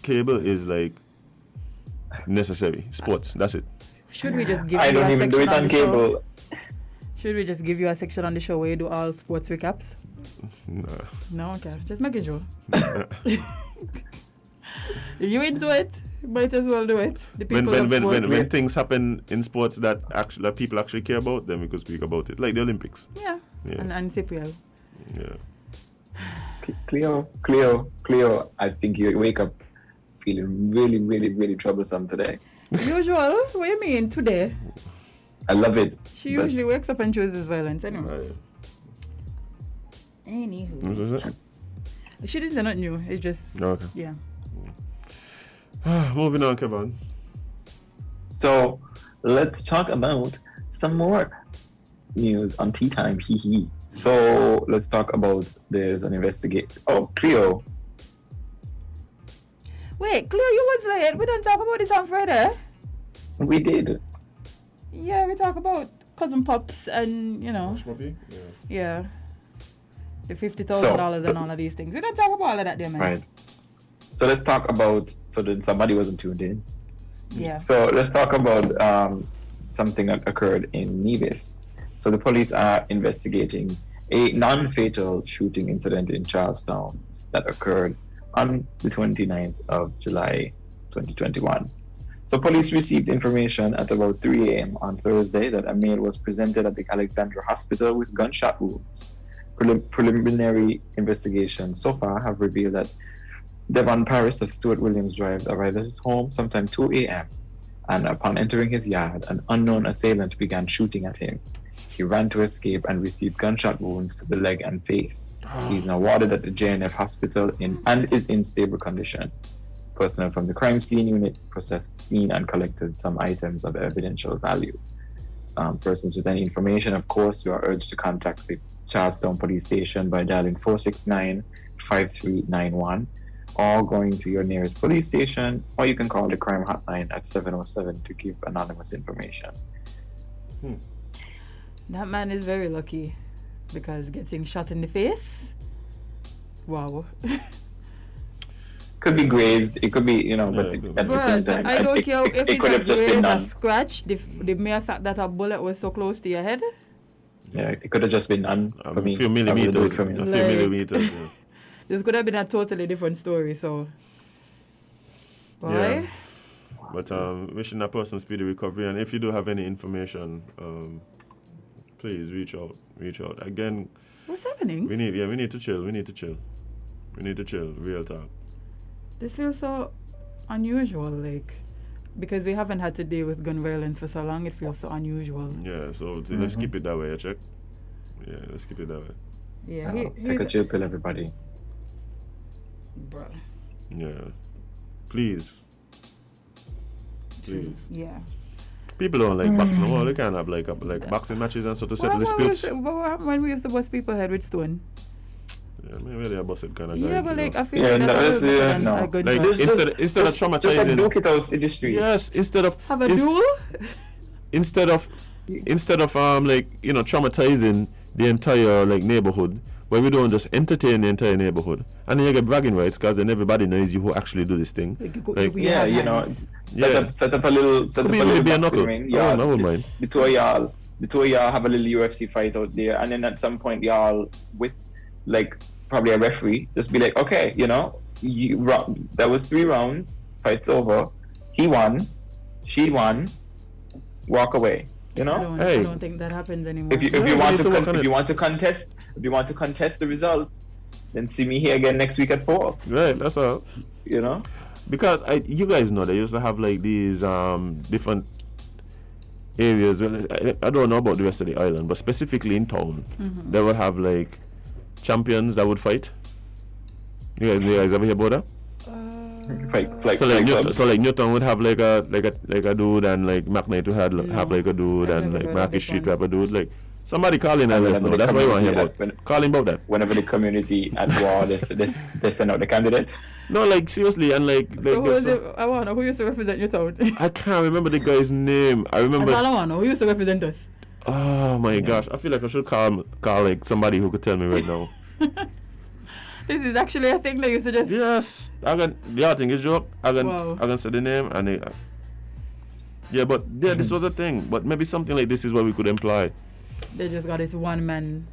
cable is like necessary. Sports. That's it.
Should we just give
I
you
don't
a
even do
section
it on
the show?
cable.
Should we just give you a section on the show where you do all sports recaps?
Nah.
No, okay. Just making sure. If you into it, might as well do it. The people of sports.
When things happen in sports that people actually care about, then we could speak about it. Like the Olympics.
Yeah.
Yeah.
And CPL.
Yeah.
Cleo, I think you wake up feeling really, really, really troublesome today.
Usual? What do you mean today?
I love it.
She usually wakes up and chooses violence anyway.
Right.
Anywho.
What was it?
She didn't say nothing new. It's just,
Okay.
yeah.
Moving on, Kevin.
So let's talk about some more news on Tea Time. Hee hee. So let's talk about there's an investigate. Oh, Cleo.
Wait, Cleo, you was late. We don't talk about this on Friday.
We did.
Yeah, we talk about cousin Pops and, you know, yeah. The $50,000 and all of these things. We don't talk about all of that there, man.
Right. So let's talk about, so then somebody wasn't tuned in.
Yeah.
So let's talk about something that occurred in Nevis. So the police are investigating a non-fatal shooting incident in Charlestown that occurred on the 29th of July 2021. So police received information at about 3 a.m. on Thursday that a male was presented at the Alexandra Hospital with gunshot wounds. Preliminary investigations so far have revealed that Devon Paris of Stuart Williams Drive arrived at his home sometime 2 a.m. and upon entering his yard, an unknown assailant began shooting at him. He ran to escape and received gunshot wounds to the leg and face. He is now warded at the JNF hospital and is in stable condition. Personnel from the crime scene unit processed scene and collected some items of evidential value. Persons with any information, of course, you are urged to contact the Charlestown Police Station by dialing 469-5391 or going to your nearest police station, or you can call the crime hotline at 707 to give anonymous information.
That man is very lucky because getting shot in the face, wow.
Could be grazed, it could be, you know, but at the same time,
I don't care if
it could have just been
a
none.
scratch, the mere fact that a bullet was so close to your head.
Yeah, it could have just been none for me.
A few millimeters.
For me.
A few millimeters. Yeah.
This could have been a totally different story, so. Why?
Yeah. But wishing that person speedy recovery, and if you do have any information, please reach out. Again,
What's happening?
we need to chill. Real talk.
This feels so unusual, like, because we haven't had to deal with gun violence for so long, it feels so unusual.
Yeah, so let's keep it that way, check. Yeah, let's keep it that way.
Yeah,
Take a chill pill, everybody.
Bruh.
Yeah. Please. Please.
Yeah.
People don't like boxing. Well, they can't have like boxing matches and stuff to settle disputes.
But what happened when we used to bust people head with stone?
Yeah, maybe they're busted kind of guys.
Yeah, but like I feel
Yeah,
like that's
no.
a good
Like
match.
instead of traumatizing.
Just like duke it out in the street.
Yes, instead of
Have a duel?
instead of like, you know, traumatizing the entire like neighborhood, where we don't just entertain the entire neighborhood, and then you get bragging rights because then everybody knows you who actually do this thing. Like,
Yeah, you know, set up a little
be a knuckle.
boxing ring.
Oh, I wouldn't mind.
The two of y'all have a little UFC fight out there, and then at some point y'all with like probably a referee just be like, okay, you know, that was 3 rounds, fight's over, he won, she won, walk away. You know,
I don't think that happens anymore.
If you want to contest the results, then see me here again next week at 4.
Right, that's all.
You know,
because you guys know they used to have like these different areas. Well, I don't know about the rest of the island, but specifically in town, they would have like champions that would fight. You guys ever hear about that? So like Newton would have like a dude, and like McKnight would have like a dude, and like Market Street would have a dude. Like somebody calling that list now. That's what you want to hear about. Calling about that.
Whenever the community at war, they send out the candidate.
No, like seriously, and like
I want to know who used to represent your town.
I can't remember the guy's name. I remember.
I want to know who used to represent us.
Oh my gosh, I feel like I should call like somebody who could tell me right now.
This is actually a thing that you suggest.
Yes, I think it's joke. I can say the name and this was a thing. But maybe something like this is what we could imply.
They just got this one man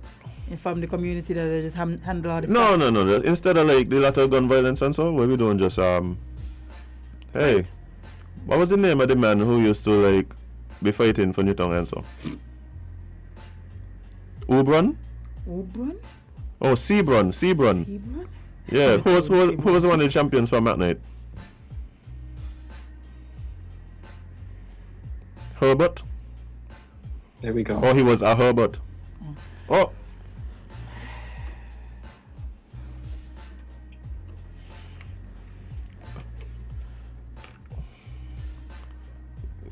from the community that they just handle all this.
No. Instead of like the lot of gun violence and so, what we doing just hey, what was the name of the man who used to like be fighting for Newton and so? Ubron? Oh, Sebron. Yeah, who was one of the champions for McKnight? Herbert?
There we go.
Oh, he was a Herbert. Oh.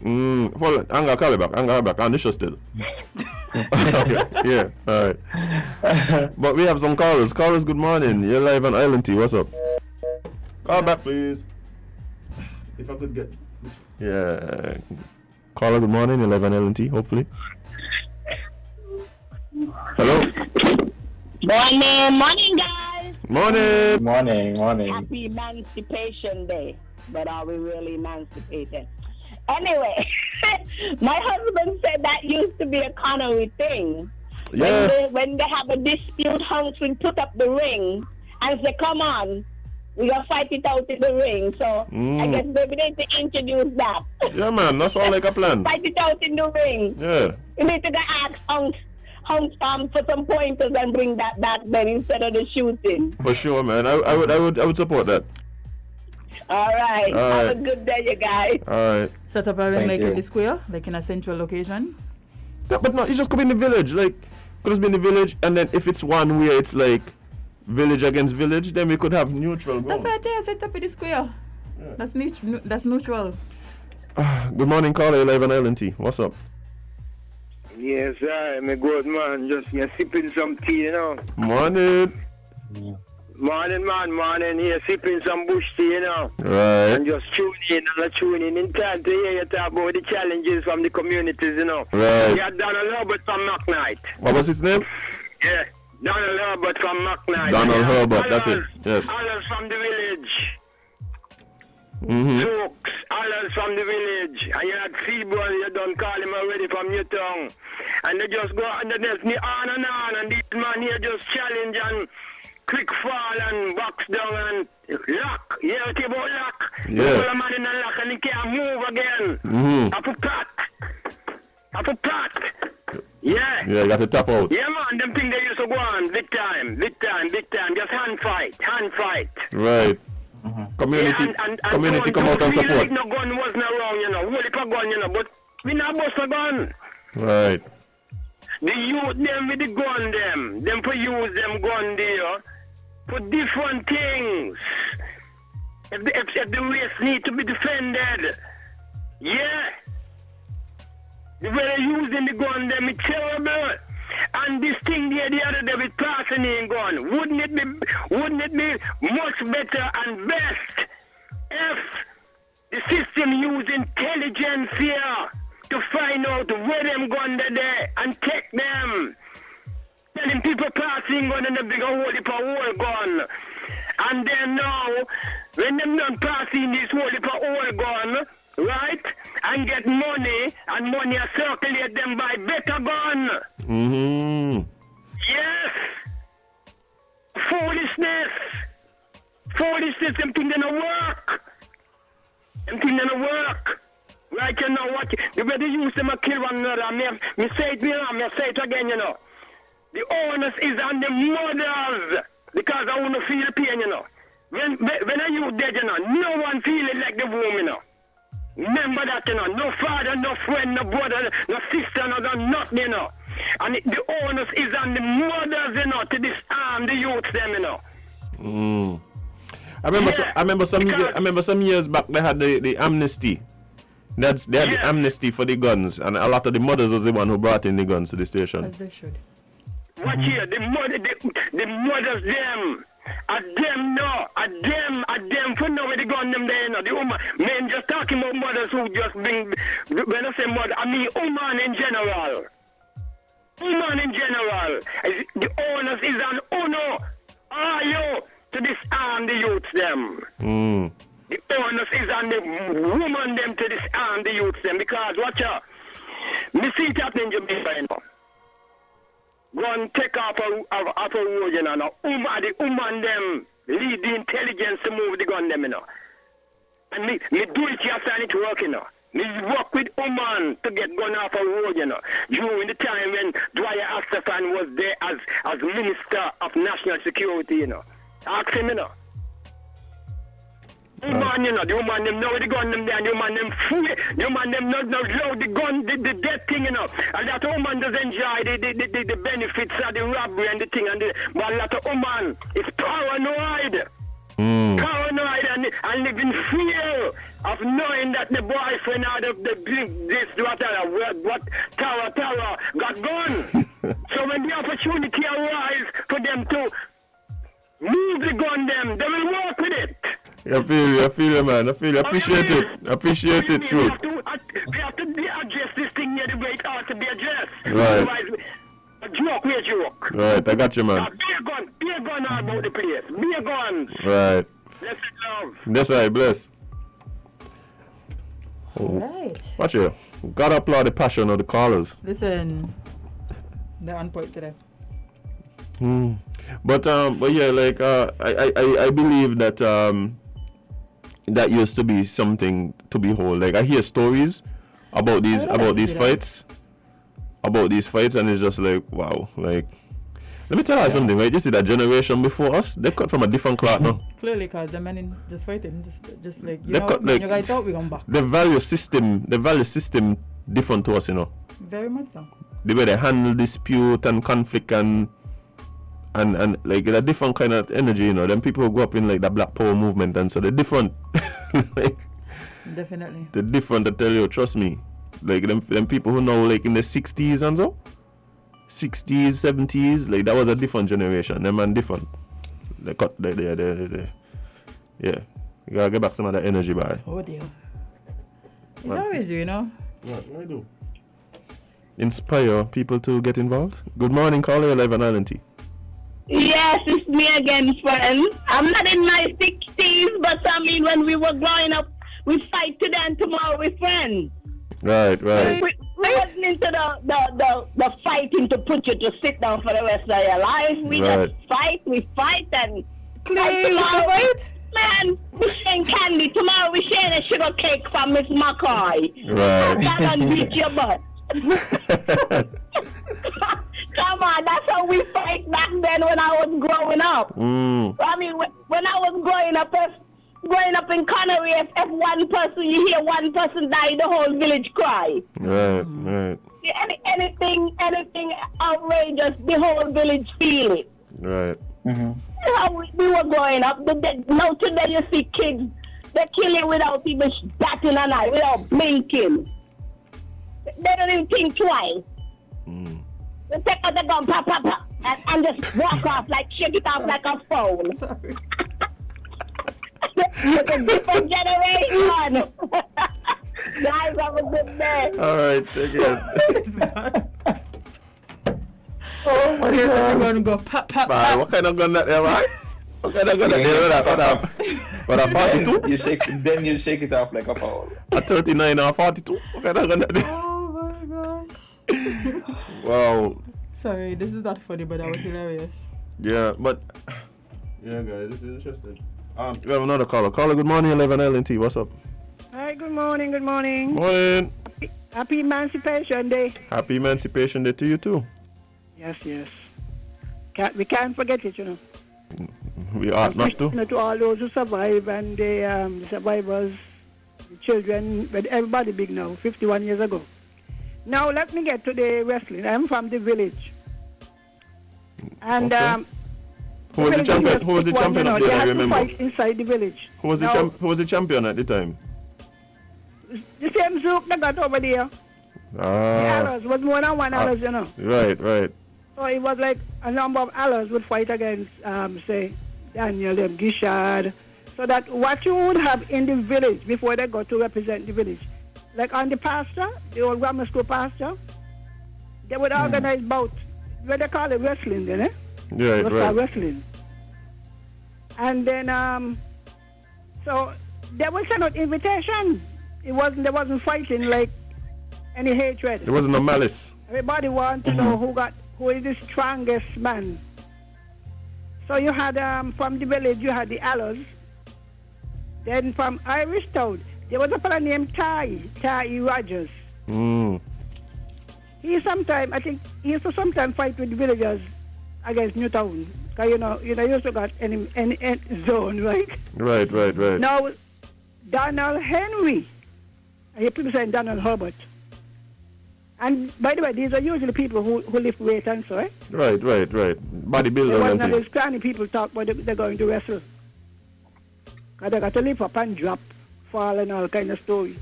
Hold on, I'm gonna call it back. I'm just still. Okay, yeah, alright. But we have some callers. Callers, good morning. You're live on Island T. What's up? Call back, please. If I could get. Yeah. Caller, good morning. You're live on Island T, hopefully. Hello?
Morning, guys.
Morning.
Happy Emancipation Day. But are we really emancipated? Anyway, my husband said that used to be a Connery thing.
Yeah.
When they have a dispute, Hunks will put up the ring and say, come on, we're going to fight it out in the ring. So I guess maybe they need to introduce that.
Yeah, man, that sounds like a plan.
Fight it out in the ring.
Yeah.
You need to go ask Hunks for some pointers and bring that back then instead of the shooting.
For sure, man. I would support that.
All right. Have a good day, you guys.
All right.
Set up a ring like in the square, like in a central location.
Yeah, but no, it just could be in the village. Like, could just be in the village, and then if it's one where it's like village against village, then we could have neutral ground.
That's what I set up in the square. Yeah. That's neutral.
Good morning, caller. Live on Island T. What's up?
Yes, I'm a good man. Just sipping some tea, you know.
Morning.
Yeah. Morning, here sipping some bush tea, you know.
Right.
And just tuning in time to hear you talk about the challenges from the communities, you know.
Right.
You had Donald Herbert from McKnight.
What was his name?
Yeah, Donald Herbert from McKnight.
Donald Herbert, that's it. Yes.
Alan from the village.
Mm-hmm.
Alan from the village. And you had Seaboy, you done call him already from Newton. And they just go on the next on, and this man here just challenge and quick fall and box down and lock. You hear about lock?
Yeah.
Pull a man in a lock and he can't move again.
Mm-hmm.
Up a pot. Yeah.
Yeah, you got to tap out.
Yeah, man, them things they used to go on big time. Just hand fight.
Right. Mm-hmm. Community come out and support.
Like no gun wasn't around, you know. Hold it a gun, you know, but we not bust a gun.
Right.
The youth them with the gun them for use them gun there for different things. If the race need to be defended, Yeah. The way they're using the gun, them is terrible. And this thing there the other day with passing in gun, wouldn't it be much better and best if the system use intelligence here to find out where them gun are there and take them? Telling people passing gun and a big hole for whole gun. And then now, when them done passing this hole for whole gun, right, and get money, and money circulate them by better gun.
Mm-hmm.
Yes. Foolishness. Foolishness, them things don't work. Them things don't work. Right, you know what? The way they use them to kill one another. Me say it, me say it again, you know. The onus is on the mothers. Because I want to feel pain, you know. When are you dead, you know, no one feel it like the woman, you know. Remember that, you know, no father, no friend, no brother, no sister, no nothing, you know. And the onus is on the mothers, you know, to disarm the youths, them, you know.
Mm. I remember some years back they had the amnesty. They had the amnesty for the guns, and a lot of the mothers was the one who brought in the guns to the station.
As they should.
Watch here, the mothers, them. At them, no. At them, for now, where they gun them there, you know. The woman, men just talking about mothers who just bring, when I say mother, I mean woman in general. Woman in general. The onus is on uno. Are you to disarm the youths, them?
Mm.
The onus is on the woman, them, to disarm the youths, them. Because, watch out. Me see it happening in Jamaica, you know. Go and take off a road, you know. The woman them lead the intelligence to move the gun them, you know. And me do it here and it work, you know. Me work with woman to get gun off a road, you know. During the time when Dwyer Astafan was there as Minister of National Security, you know. Ask him, you know. Woman, you know, the woman them know the gun them there, and the woman them free, the woman them not load the gun, the dead thing, you know. And that woman does enjoy the benefits of the robbery and the thing, but a lot of woman is paranoid. Paranoid and live in fear of knowing that the boyfriend out of this what tower got gun. So when the opportunity arises for them to move the gun them, they will work with it.
I feel you, man. I feel you. Appreciate it, true.
We have to address this thing here the way it ought to be addressed.
Right.
Otherwise, a joke, we a joke.
Right, I got you, man.
Be a gun all about the place. Be a guns.
Right.
Blessed love.
That's right, bless. Oh.
Right.
Watch here. Gotta applaud the passion of the callers.
Listen, they're on point today.
But yeah, like I believe that that used to be something to behold. Like I hear stories about these fights, and it's just like wow. Like let me tell you something, right? You see that generation before us, they cut from a different cloth now.
Clearly, cause the men just fighting, just like you
they
know,
cut, like,
you guys thought we gone back.
The value system different to us, you know.
Very much so.
The way they handle dispute and conflict and like a different kind of energy, you know. Them people who grew up in like the Black Power movement, and so they're different. Like,
definitely.
They're different, I tell you, trust me. Like them people who know like in the 60s and so. 60s, 70s, like that was a different generation. Them man different. They cut yeah. You gotta get back some of that energy by.
Oh dear. It's always you know.
Yeah, I do. Inspire people to get involved. Good morning, caller, live on Island T.
Yes, it's me again, friend. I'm not in my 60s, but I mean, when we were growing up, we fight today and tomorrow we're friends.
Right.
We wasn't into the fighting to put you to sit down for the rest of your life. We just fight and
fight.
Man, we sharing candy. Tomorrow we sharing a sugar cake from Miss McCoy.
Right.
That one beat your butt. Come on, that's how we fight back then when I was growing up. I mean, when I was growing up in Connery, if one person, you hear one person die, the whole village cry.
Right.
Anything outrageous, the whole village feel it.
Right.
How we were growing up. Now today you see kids, They kill you without even batting an eye, without blinking. They don't even think twice. They take out the gun, pop, pop, pop, and just walk off, like shake it off like a phone.
Sorry.
It's a different generation. Guys, have a good day.
All right, take care.
Oh my
Here's
God.
everyone go pop, pop,
Man,
pop.
what kind of gun that there, man? What kind of gun that there? What a 42?
You shake it off like a foul.
A 39 or 42? What kind of gun that there?
Oh my God.
Wow.
Sorry, this is not funny, but that was hilarious.
Yeah, but yeah, guys, this is interesting. We have another caller. Caller, good morning, 11 LNT. What's up?
Hi, good morning, good morning.
Morning.
Happy Emancipation Day.
Happy Emancipation Day to you too.
Yes, yes. We can't forget it, you know.
We ought not to.
To all those who survive and the survivors, the children, but everybody big now, 51 years ago. Now let me get to the wrestling. I'm from the village. And
Okay. Who was the champion? Who was the champion of the year? I remember.
Fight inside the village.
Who was the champion at the time?
The same Zook that got over there. The Allers was more than one Allers, you know.
Right, right.
So it was like a number of Allers would fight against, say, Daniel, them, Gishard. So that what you would have in the village before they go to represent the village, like on the pasture, the old grammar school pasture, they would organize bout, what they call it, wrestling then, eh?
Yeah,
It was
right.
called wrestling. And then, so they would send out invitation. There wasn't fighting like any hatred.
There wasn't no malice.
Everybody wanted to know who is the strongest man. So you had from the village you had the Allers. Then from Irish Town there was a fellow named Ty Rogers. He used to sometimes fight with the villagers against Newtown. Cause you used to got any zone, right?
Right.
Now Donald Henry. I hear people saying Donald Herbert. And by the way, these are usually people who lift weight and so, eh?
Right. Bodybuilder
They
and
not
things.
these cranny people talk about they're going to wrestle. Because they got to lift up and drop, fall and all kind of story.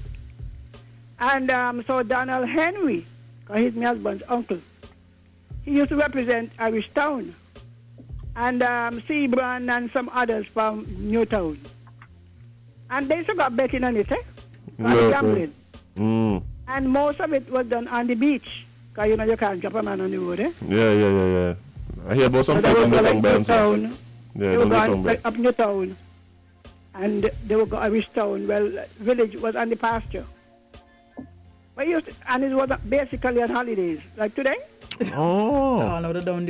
And so Donald Henry, because he's my husband's uncle, he used to represent Irish Town. And Sebron and some others from Newtown. And they still got betting on it, eh? Gambling. And most of it was done on the beach. Because you can't drop a man on the road, eh?
Yeah. I hear about some
So they
people
would
in
go
the
like
bands.
Newtown.
Yeah,
They would go
Newtown,
like up Newtown. And they would go Irish Town. Well, village was on the pasture. But and it was basically on holidays. Like today?
Oh.
No, they don't.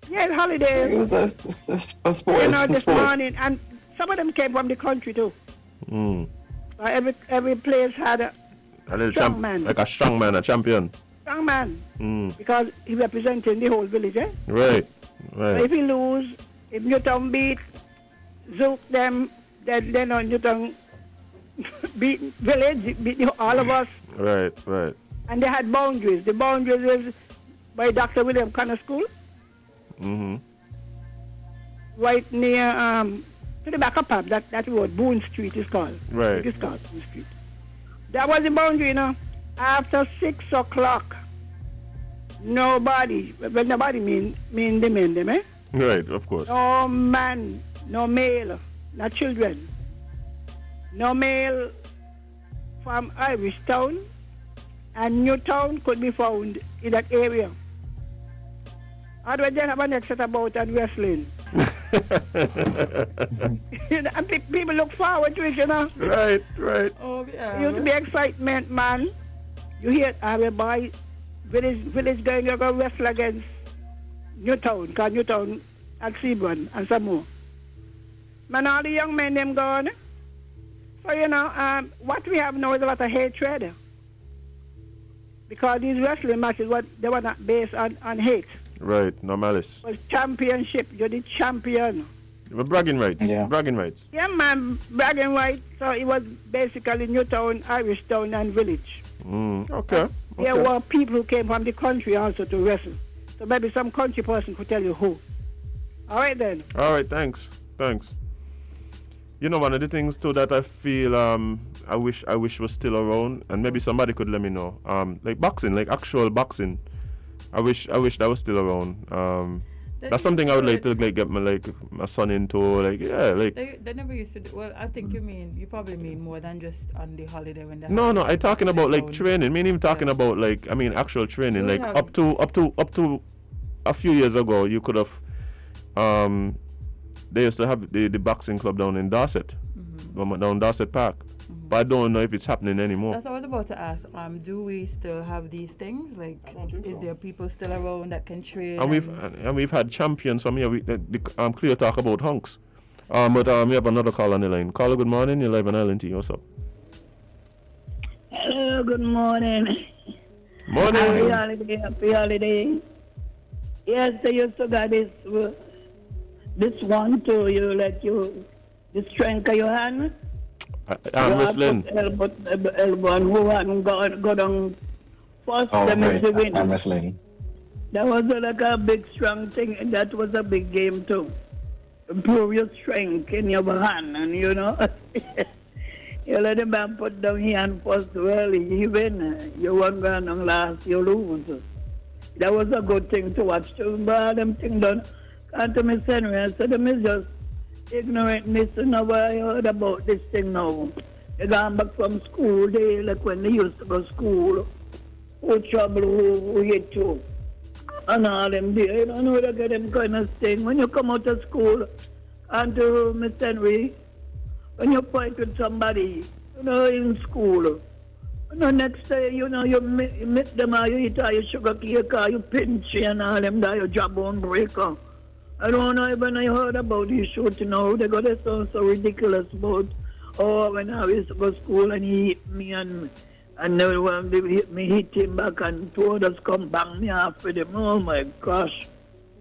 Yeah, it's holidays.
It was a sport.
This morning. And some of them came from the country too. Every place had a strong man.
Like a strong man, a champion.
Strong man. Because he represented the whole village, eh?
Right.
So if he lose, if Newtown beat Zook them, then Newtown beat village, beat all of us.
Right.
And they had boundaries. The boundaries is by Dr. William Connor School. Right near to the back of pub, that road, Boone Street is called.
Right.
It is called Boone Street. That was the boundary, After 6 o'clock, nobody, well, nobody mean the men, them, eh?
Right, of course.
No man, no male, no children. No male from Irish Town and Newtown could be found in that area. Otherwise, they have an exit about and wrestling. And people look forward to it,
Right.
Oh, yeah.
It used to be excitement, man. You hear everybody, village going to go wrestle against Newtown, because Newtown and Sebron and some more. Man, all the young men, them gone. So, what we have now is a lot of hatred. Because these wrestling matches, they were not based on hate.
Right, no malice.
It was championship. You're the champion.
But bragging rights.
Yeah.
Bragging rights.
Yeah, man, bragging rights. So it was basically Newtown, Irish Town, and village.
Okay.
There were people who came from the country also to wrestle. So maybe some country person could tell you who. All right, then.
All right, thanks. You know, one of the things too that I feel I wish was still around, and maybe somebody could let me know. Like boxing, like actual boxing. I wish that was still around. That's something I would like to get my son into. Like
they never used to do. Well, I think you probably mean more than just on the holiday when they.
No, I'm talking about like training. I mean, even talking about actual training. Like up to a few years ago, you could have. They used to have the boxing club down in Dorset, down Dorset Park. But I don't know if it's happening anymore.
That's what I was about to ask. Do we still have these things? Like, is there people still around that can train?
And we've had champions from here. Clear talk about hunks. But we have another call on the line. Caller, good morning. You're live on Island T. What's up?
Hello, good morning.
Morning.
Happy holiday. Yes, they used to got this one too. You let the strength of your hand.
I'm wrestling.
Elbow and who hadn't go down first, them is the win.
I'm wrestling.
That was like a big strong thing, and that was a big game too. Improve your strength in your hand, and you let the man put down his hand first. Well, he win. You won't go on last, you lose. That was a good thing to watch too. But them thing done. And to Miss Henry, I said, them is just ignorant, Mr. Now I heard about this thing now. They gone back from school, they like when they used to go to school. Who trouble, who hit you. And all them there. You don't know they get them kind of thing. When you come out of school, and to Miss Henry, when you fight with somebody, in school, next day, you meet them or you eat all your sugar cake or you pinch and all them there, your jawbone breaker. I don't know when I heard about this shooting now, they got it so ridiculous about, when I used to go to school and he hit me and then when they hit me, hit him back and two others come bang me off with him. Oh my gosh.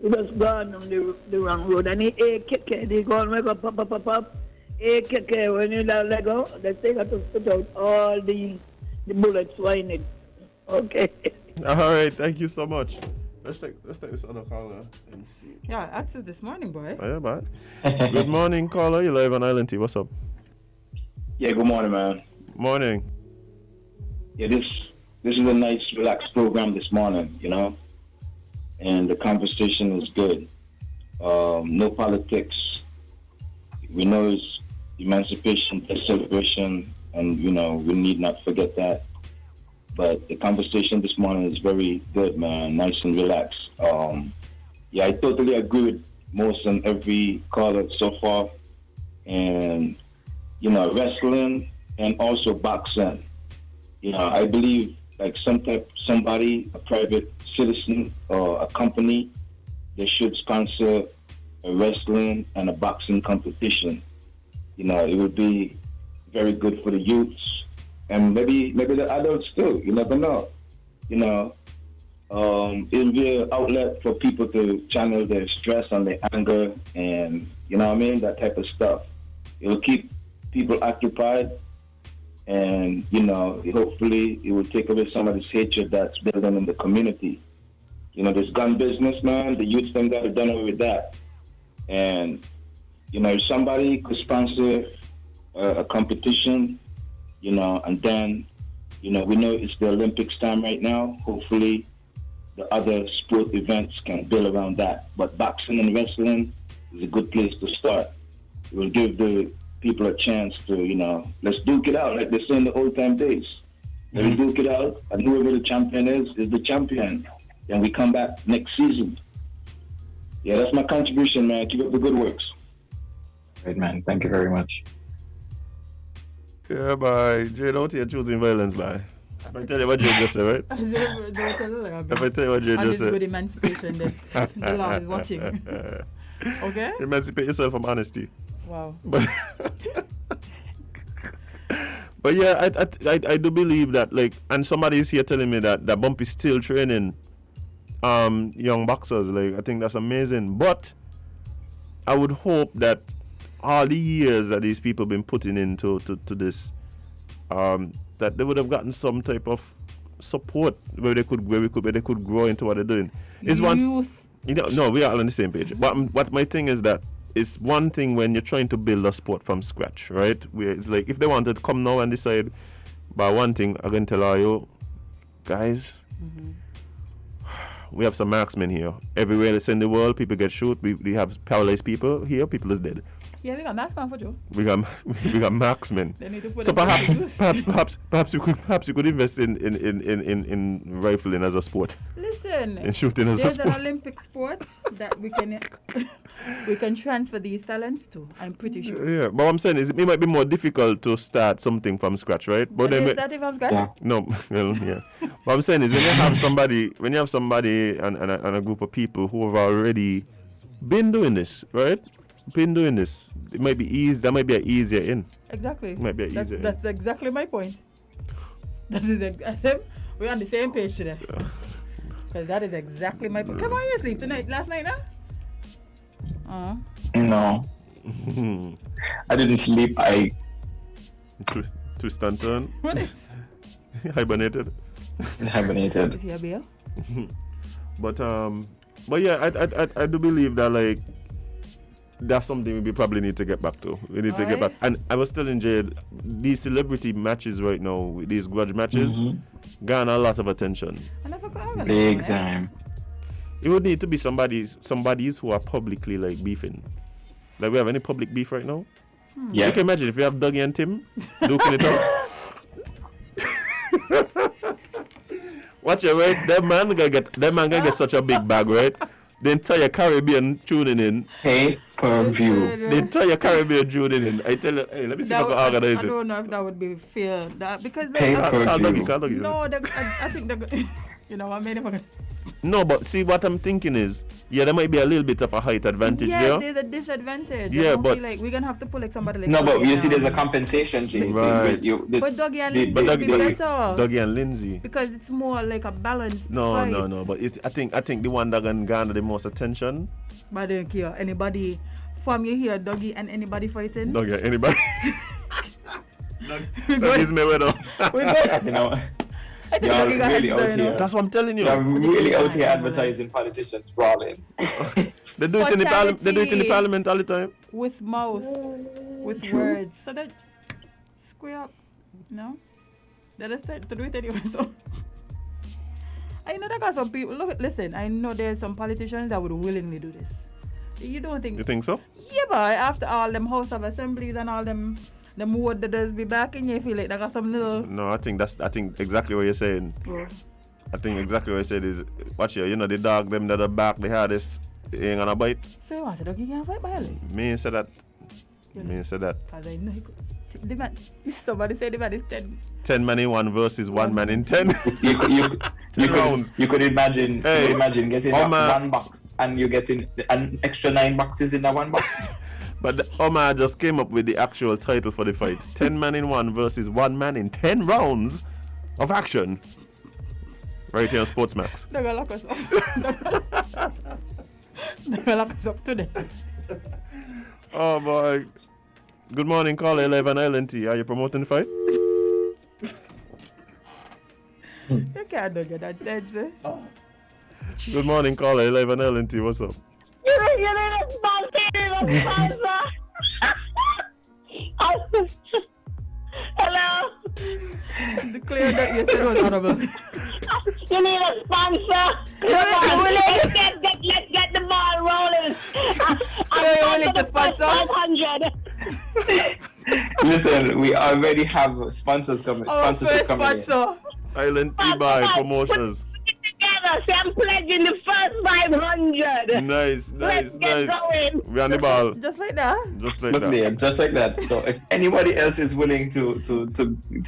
He just gone on the wrong road and he AKK, they go and make up, pop. AKK, when you let go, they say got to spit out all the bullets in it. Okay.
All right, thank you so much. Let's take this other caller and see.
Yeah, active this morning, boy.
Oh, yeah, man. Good morning, caller. You're live on Island T. What's up?
Yeah, good morning, man.
Morning.
Yeah, this is a nice, relaxed program this morning, and the conversation is good. No politics. We know it's emancipation, celebration, and we need not forget that. But the conversation this morning is very good, man. Nice and relaxed. Yeah, I totally agree with most and every caller so far. And, wrestling and also boxing. I believe like somebody, a private citizen or a company, they should sponsor a wrestling and a boxing competition. It would be very good for the youths. And maybe the adults too. You never know. It'll be an outlet for people to channel their stress and their anger and, that type of stuff. It'll keep people occupied and, hopefully it will take away some of this hatred that's building in the community. This gun business, man, the youth thing got to done away with that. And, if somebody could sponsor a competition, and then, we know it's the Olympics time right now. Hopefully, the other sport events can build around that. But boxing and wrestling is a good place to start. It will give the people a chance to, let's duke it out, like they say in the old time days. Let's duke it out, and whoever the champion is the champion. Then we come back next season. Yeah, that's my contribution, man. Keep up the good works.
Great, man. Thank you very much.
Yeah, bye. Jay, don't you choosing violence, bye. If I tell you what Jay just said, right? If I tell you what Jay just said.
Good emancipation that the law is watching. Okay?
Emancipate yourself from honesty.
Wow.
But yeah, I do believe that, and somebody is here telling me that Bump is still training young boxers. I think that's amazing. But I would hope that all the years that these people been putting into to this, that they would have gotten some type of support where they could grow into what they're doing. Is one, no, we are all on the same page. But my thing is that it's one thing when you're trying to build a sport from scratch, right? Where it's like if they wanted to come now and decide, but one thing I can tell you, guys, we have some marksmen here. Everywhere else in the world, people get shot. We have paralyzed people here. People is dead.
Yeah, we got marksmen for Joe.
We got marksmen.
They need to put
So
them
perhaps you could invest in rifling as a sport.
Listen,
in shooting as a
there's
sport.
an Olympic sport that we can transfer these talents to. I'm pretty sure.
Yeah, but what I'm saying is it might be more difficult to start something from scratch, right?
But then starting from scratch?
No, well, yeah. What I'm saying is when you have somebody and a group of people who have already been doing this, right? It might be easy. That might be an easier in.
Exactly.
Might be an easier in.
That's exactly my point. That is we're on the same page today. Because that is exactly my point. Come on, you sleep tonight? Last night, huh?
No. I didn't sleep. I
twist and turn.
What is?
Hibernated.
Hibernated.
Is he a bear?
But yeah, I do believe that like that's something we probably need to get back to. We need to get back. And I was telling Jade, these celebrity matches right now, these grudge matches, garner a lot of attention.
Big time.
It would need to be somebody's who are publicly like beefing. Like we have any public beef right now?
Yeah.
You can imagine if we have Dougie and Tim duking it out. Watch it, right? That man gonna get such a big bag, right? The entire Caribbean tuning in.
Pay-per-view.
The entire Caribbean tuning in. I tell you, hey, let me see if I can organize it.
I don't know if that would be fair. Because
Pay-per-view.
No, I think they're you know what, maybe.
No, but see what I'm thinking is, yeah, there might be a little bit of a height advantage there.
Yes, there's a disadvantage.
Yeah, but
feel like we're gonna have to pull like somebody like.
No, but you see, there's a compensation, Jay.
Right.
But Dougie and Lindsay would be better.
Dougie and Lindsay.
Because it's more like a balanced
No.
fight.
But I think the one that can garner the most attention.
But I don't care. Anybody from you here, Dougie and anybody fighting?
Dougie, anybody. Dougie's Mayweather.
You know. You're really out here.
That's what I'm telling you.
You're really out here advertising politicians brawling.
They do it in the parliament all the time.
With mouth, with words. So that square up, no? Let us start to do it anyway. So I know that got some people. Listen, I know there's some politicians that would willingly do this. You don't think?
You think so?
Yeah, but after all them House of Assemblies and all them word that does be back in, you feel like they got some little.
No, I think exactly what you're saying.
Yeah.
I think exactly what you said is, watch here, you know the dog them that are back, they had this, he ain't gonna bite.
So you want the dog you can fight by Ali?
Me said that.
You
Me said that.
Because I know he could. The man, somebody said the man is 10.
10 man in 1 versus 1 man in 10.
You could imagine getting one box and you getting an extra 9 boxes in that one box.
But Omar just came up with the actual title for the fight. 10 man in 1 versus 1 man in 10 rounds of action. Right here on Sportsmax.
They're going to lock us up. They're going to lock us up today.
Oh boy. Good morning, caller 11 LNT. Are you promoting the fight?
You can't do that sense, eh?
Good morning, caller 11 LNT. What's up?
You need a sponsor. Hello.
Declare that you said was honorable.
You need a sponsor. Let's get the ball rolling. I'm
willing to sponsor?
500.
Listen, we already have sponsors coming. Sponsorship coming in.
Island T-Buy Promotions.
Together, so I'm pledging the first 500.
Nice.
Let's get going.
We're on the ball.
Just like that.
Just like that. So if anybody else is willing to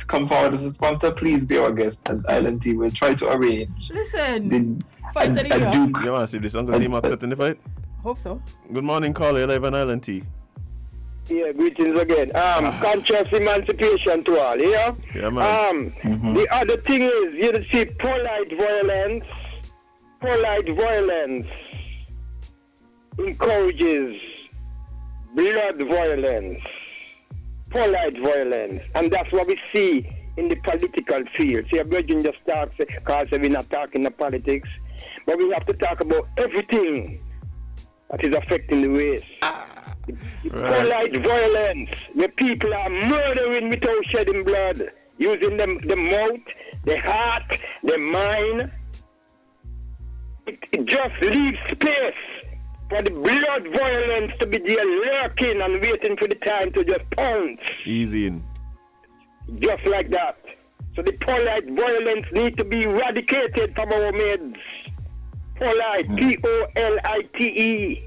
come forward as a sponsor, please be our guest as Island T will try to arrange.
Listen, fight of the year.
You want to see this Uncle Team accepting the fight?
Hope so.
Good morning, caller 11 Island T.
Yeah, greetings again. Conscious emancipation to all, yeah?
Yeah, man.
The other thing is, you see, polite violence encourages blood violence, polite violence, and that's what we see in the political field. See, Virgin just talks, because we're not talking about politics, but we have to talk about everything that is affecting the race. polite violence, where people are murdering without shedding blood, using the mouth, the heart, the mind. It just leaves space for the blood violence to be there lurking and waiting for the time to just pounce.
Easy in.
Just like that. So the polite violence need to be eradicated from our midst. Polite, Polite.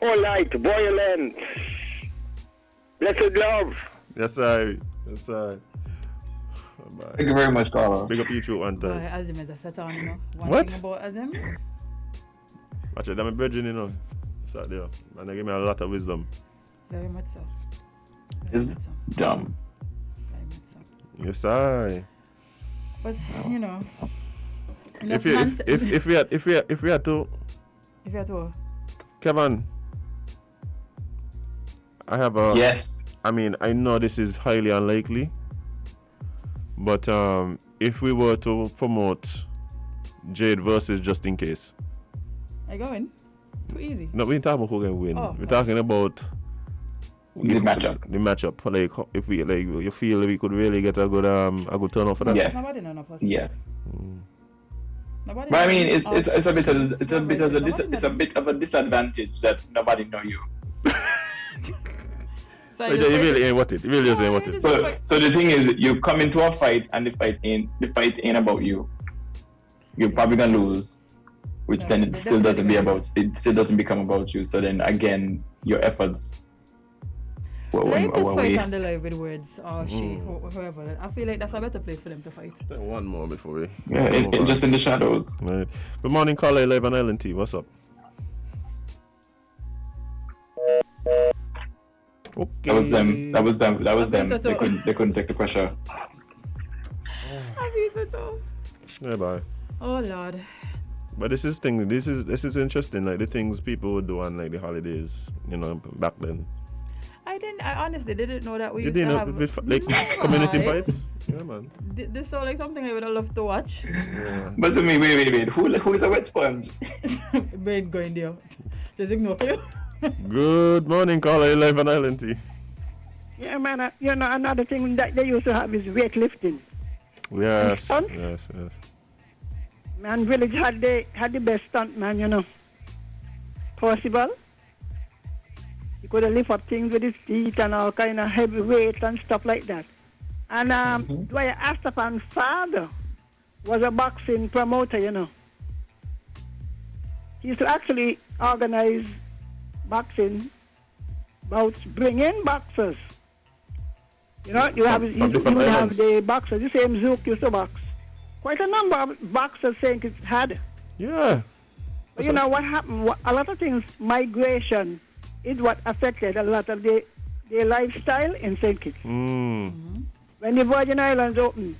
Polite violence. Blessed love.
Yes, I. Yes, I.
Thank you very much, Carla.
Big up you through one time.
Boy, Azim is a satan, you know. One
What?
thing about Azim.
Watch it, I'm a virgin, you know. So there. And they give me a lot of wisdom.
Very much so.
Is dumb.
Very much so.
Yes, I.
But you know,
If we had to,
if you had to,
Kevin, I have a.
Yes.
I mean, I know this is highly unlikely, but if we were to promote Jade versus Just In Case.
I going too easy.
No, we ain't talking about who can win.
Oh,
We're talking about
The matchup.
The matchup. Like, if we like, you feel we could really get a good turnout for that.
Yes.
Nobody know enough.
Yes.
Nobody
But I
know
mean, it's
enough.
a bit of a disadvantage that nobody know you.
So you really ain't what it. You really just ain't what it.
So the thing is, you come into a fight and the fight ain't about you. You're probably gonna lose, which then it still doesn't become about you. So then again, your efforts were
Let us fight
waste.
on the live with words or she, whoever. I feel like that's a better place for them to fight.
One more before we.
Yeah, just in the shadows.
Right. Good morning, caller 11 Island T. What's up? Okay.
That was them. They couldn't take the pressure.
Yeah, bye.
Oh Lord.
But this is interesting. Like the things people would do on like the holidays, you know, back then.
I honestly didn't know that we
You
used
didn't
to
know
have
like community fights? Yeah, man.
This sounds like something I would have loved to watch.
Yeah.
But to me, wait. Who is a wet sponge?
Brain going there. Just ignore you.
Good morning, caller 11 Island T.
Yeah, man. You know, another thing that they used to have is weightlifting.
Yes.
Stunt?
Yes.
Man, village had the best stunt, man. You know, possible. He could lift up things with his feet and all kind of heavy weights and stuff like that. And Dwyer Astapan's father was a boxing promoter, you know. He used to actually organize boxing bouts, bring in boxers. You know, you would have the boxers, the same Zook used to box. Quite a number of boxers St. Kitts had.
Yeah.
But you know what happened? A lot of things, migration is what affected a lot of their lifestyle in St. Kitts. When the Virgin Islands opened,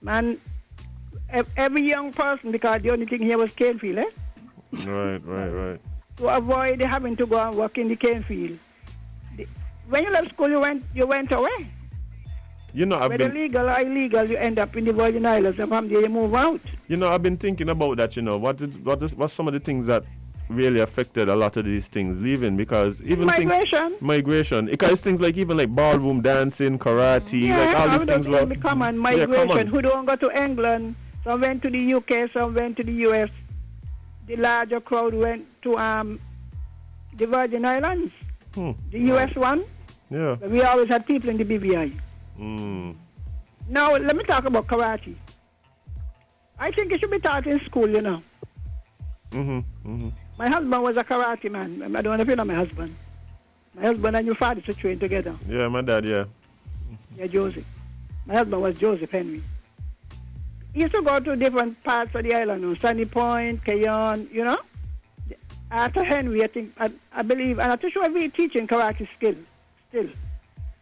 man, every young person, because the only thing here was cane field, eh?
Right.
To avoid having to go and work in the cane field. When you left school, you went away.
You know,
whether legal or illegal, you end up in the Virgin Islands, and from there you move out.
You know, I've been thinking about that. You know, what's some of the things that really affected a lot of these things leaving, because even migration, because things like even like ballroom dancing, karate, like all these things were
common. Migration. Who don't go to England? Some went to the UK, some went to the US. The larger crowd went to the Virgin Islands. The US one.
Yeah.
We always had people in the BVI. Now let me talk about karate. I think it should be taught in school, you know. My husband was a karate man. I don't know if you know my husband. My husband and your father to train together.
Yeah, my dad, yeah.
Yeah, Joseph. My husband was Joseph Henry. He used to go to different parts of the island, Sunny Point, Cayon, you know. After Henry, I think, I believe, and I'm not sure if he's teaching karate still.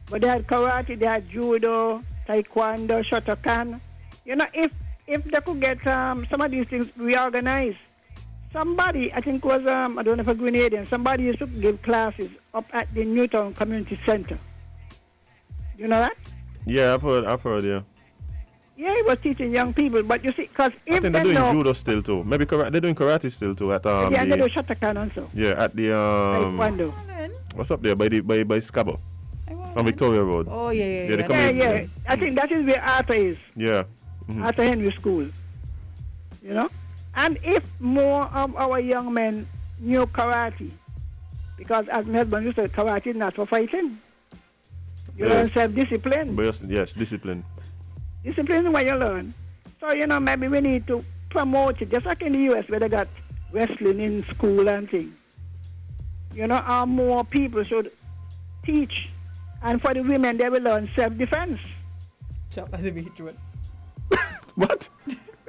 But they had karate, they had judo, taekwondo, shotokan. You know, if they could get some of these things reorganized, somebody, I think was, I don't know if a Grenadian, somebody used to give classes up at the Newtown Community Center. You know that?
Yeah, I've heard, yeah.
Yeah, he was teaching young people, but you see, because if
I think they're doing judo still too. Maybe they're doing karate still too at
yeah, they do shotokan also.
Yeah, at the
taekwondo.
What's up there by Scabo? On Victoria Road.
Oh, yeah.
Yeah. I think that is where Arthur is.
Yeah.
Arthur Henry School. You know? And if more of our young men knew karate, because as my husband used to say, karate is not for fighting. You learn self-discipline.
Yes, discipline.
Discipline is what you learn. So, maybe we need to promote it, just like in the U.S. where they got wrestling in school and things. More people should teach. And for the women, they will learn self-defense.
Chop as if we hit you.
What?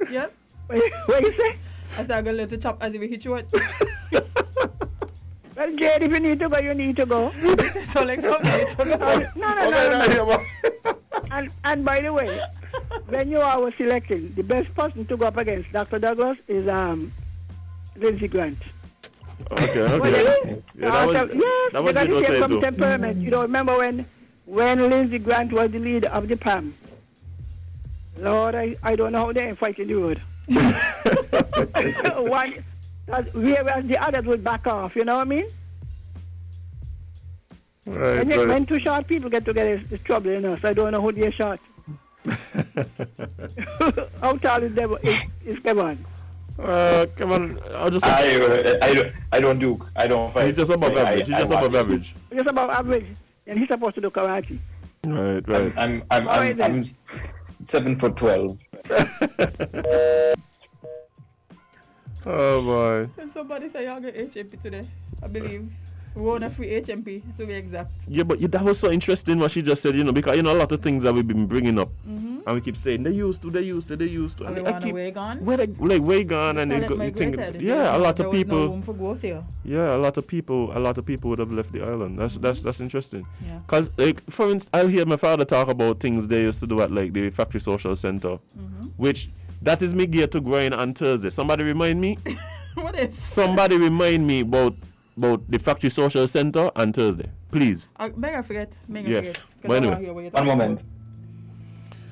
Yeah.
What you say?
I said I'm going to let the chop as if we hit you.
Well, Jade, if you need to go, you need to go.
So like something.
No. And by the way, when you are selecting, the best person to go up against Dr. Douglas is Lindsey Grant.
Okay.
That was the same temperament. You don't remember when Lindsey Grant was the leader of the PAM? Lord, I don't know how they fight in the road. Whereas the others would back off, you know what I mean?
Right,
when two short people get together, it's trouble, so I don't know who they're short. How tall is Kevin?
Kevin,
I don't do. I don't fight.
He's just above average. Just
above average, and he's supposed to do karate.
Right.
I'm 7'12".
Oh boy.
And somebody say y'all get HMP today, I believe. We won a free HMP to be exact.
Yeah, but that was so interesting what she just said, because a lot of things that we've been bringing up, and we keep saying they used to.
And we want to way gone.
Way gone, and you think, a lot of people.
No room for growth here.
Yeah, a lot of people would have left the island. That's interesting.
Yeah.
Cause for instance, I'll hear my father talk about things they used to do at the factory social center, which that is me gear to grind on Thursday. Somebody remind me.
What is?
Somebody remind me about the factory social center on Thursday, please.
May I forget?
Yes. But anyway,
one moment.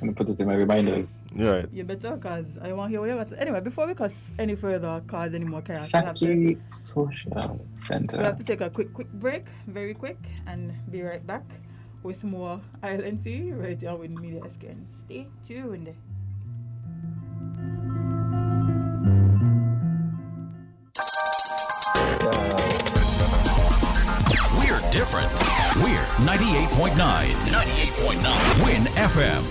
I'm going to put it in my reminders.
Right.
You better, because I want to hear what you're about to. Anyway, before we cause any further cause any more chaos,
Factory Social Center.
We have to take a quick break, very quick, and be right back with more Island Tea right here with Media Scan. Stay tuned.
We're different. We're 98.9. 98.9. Win FM.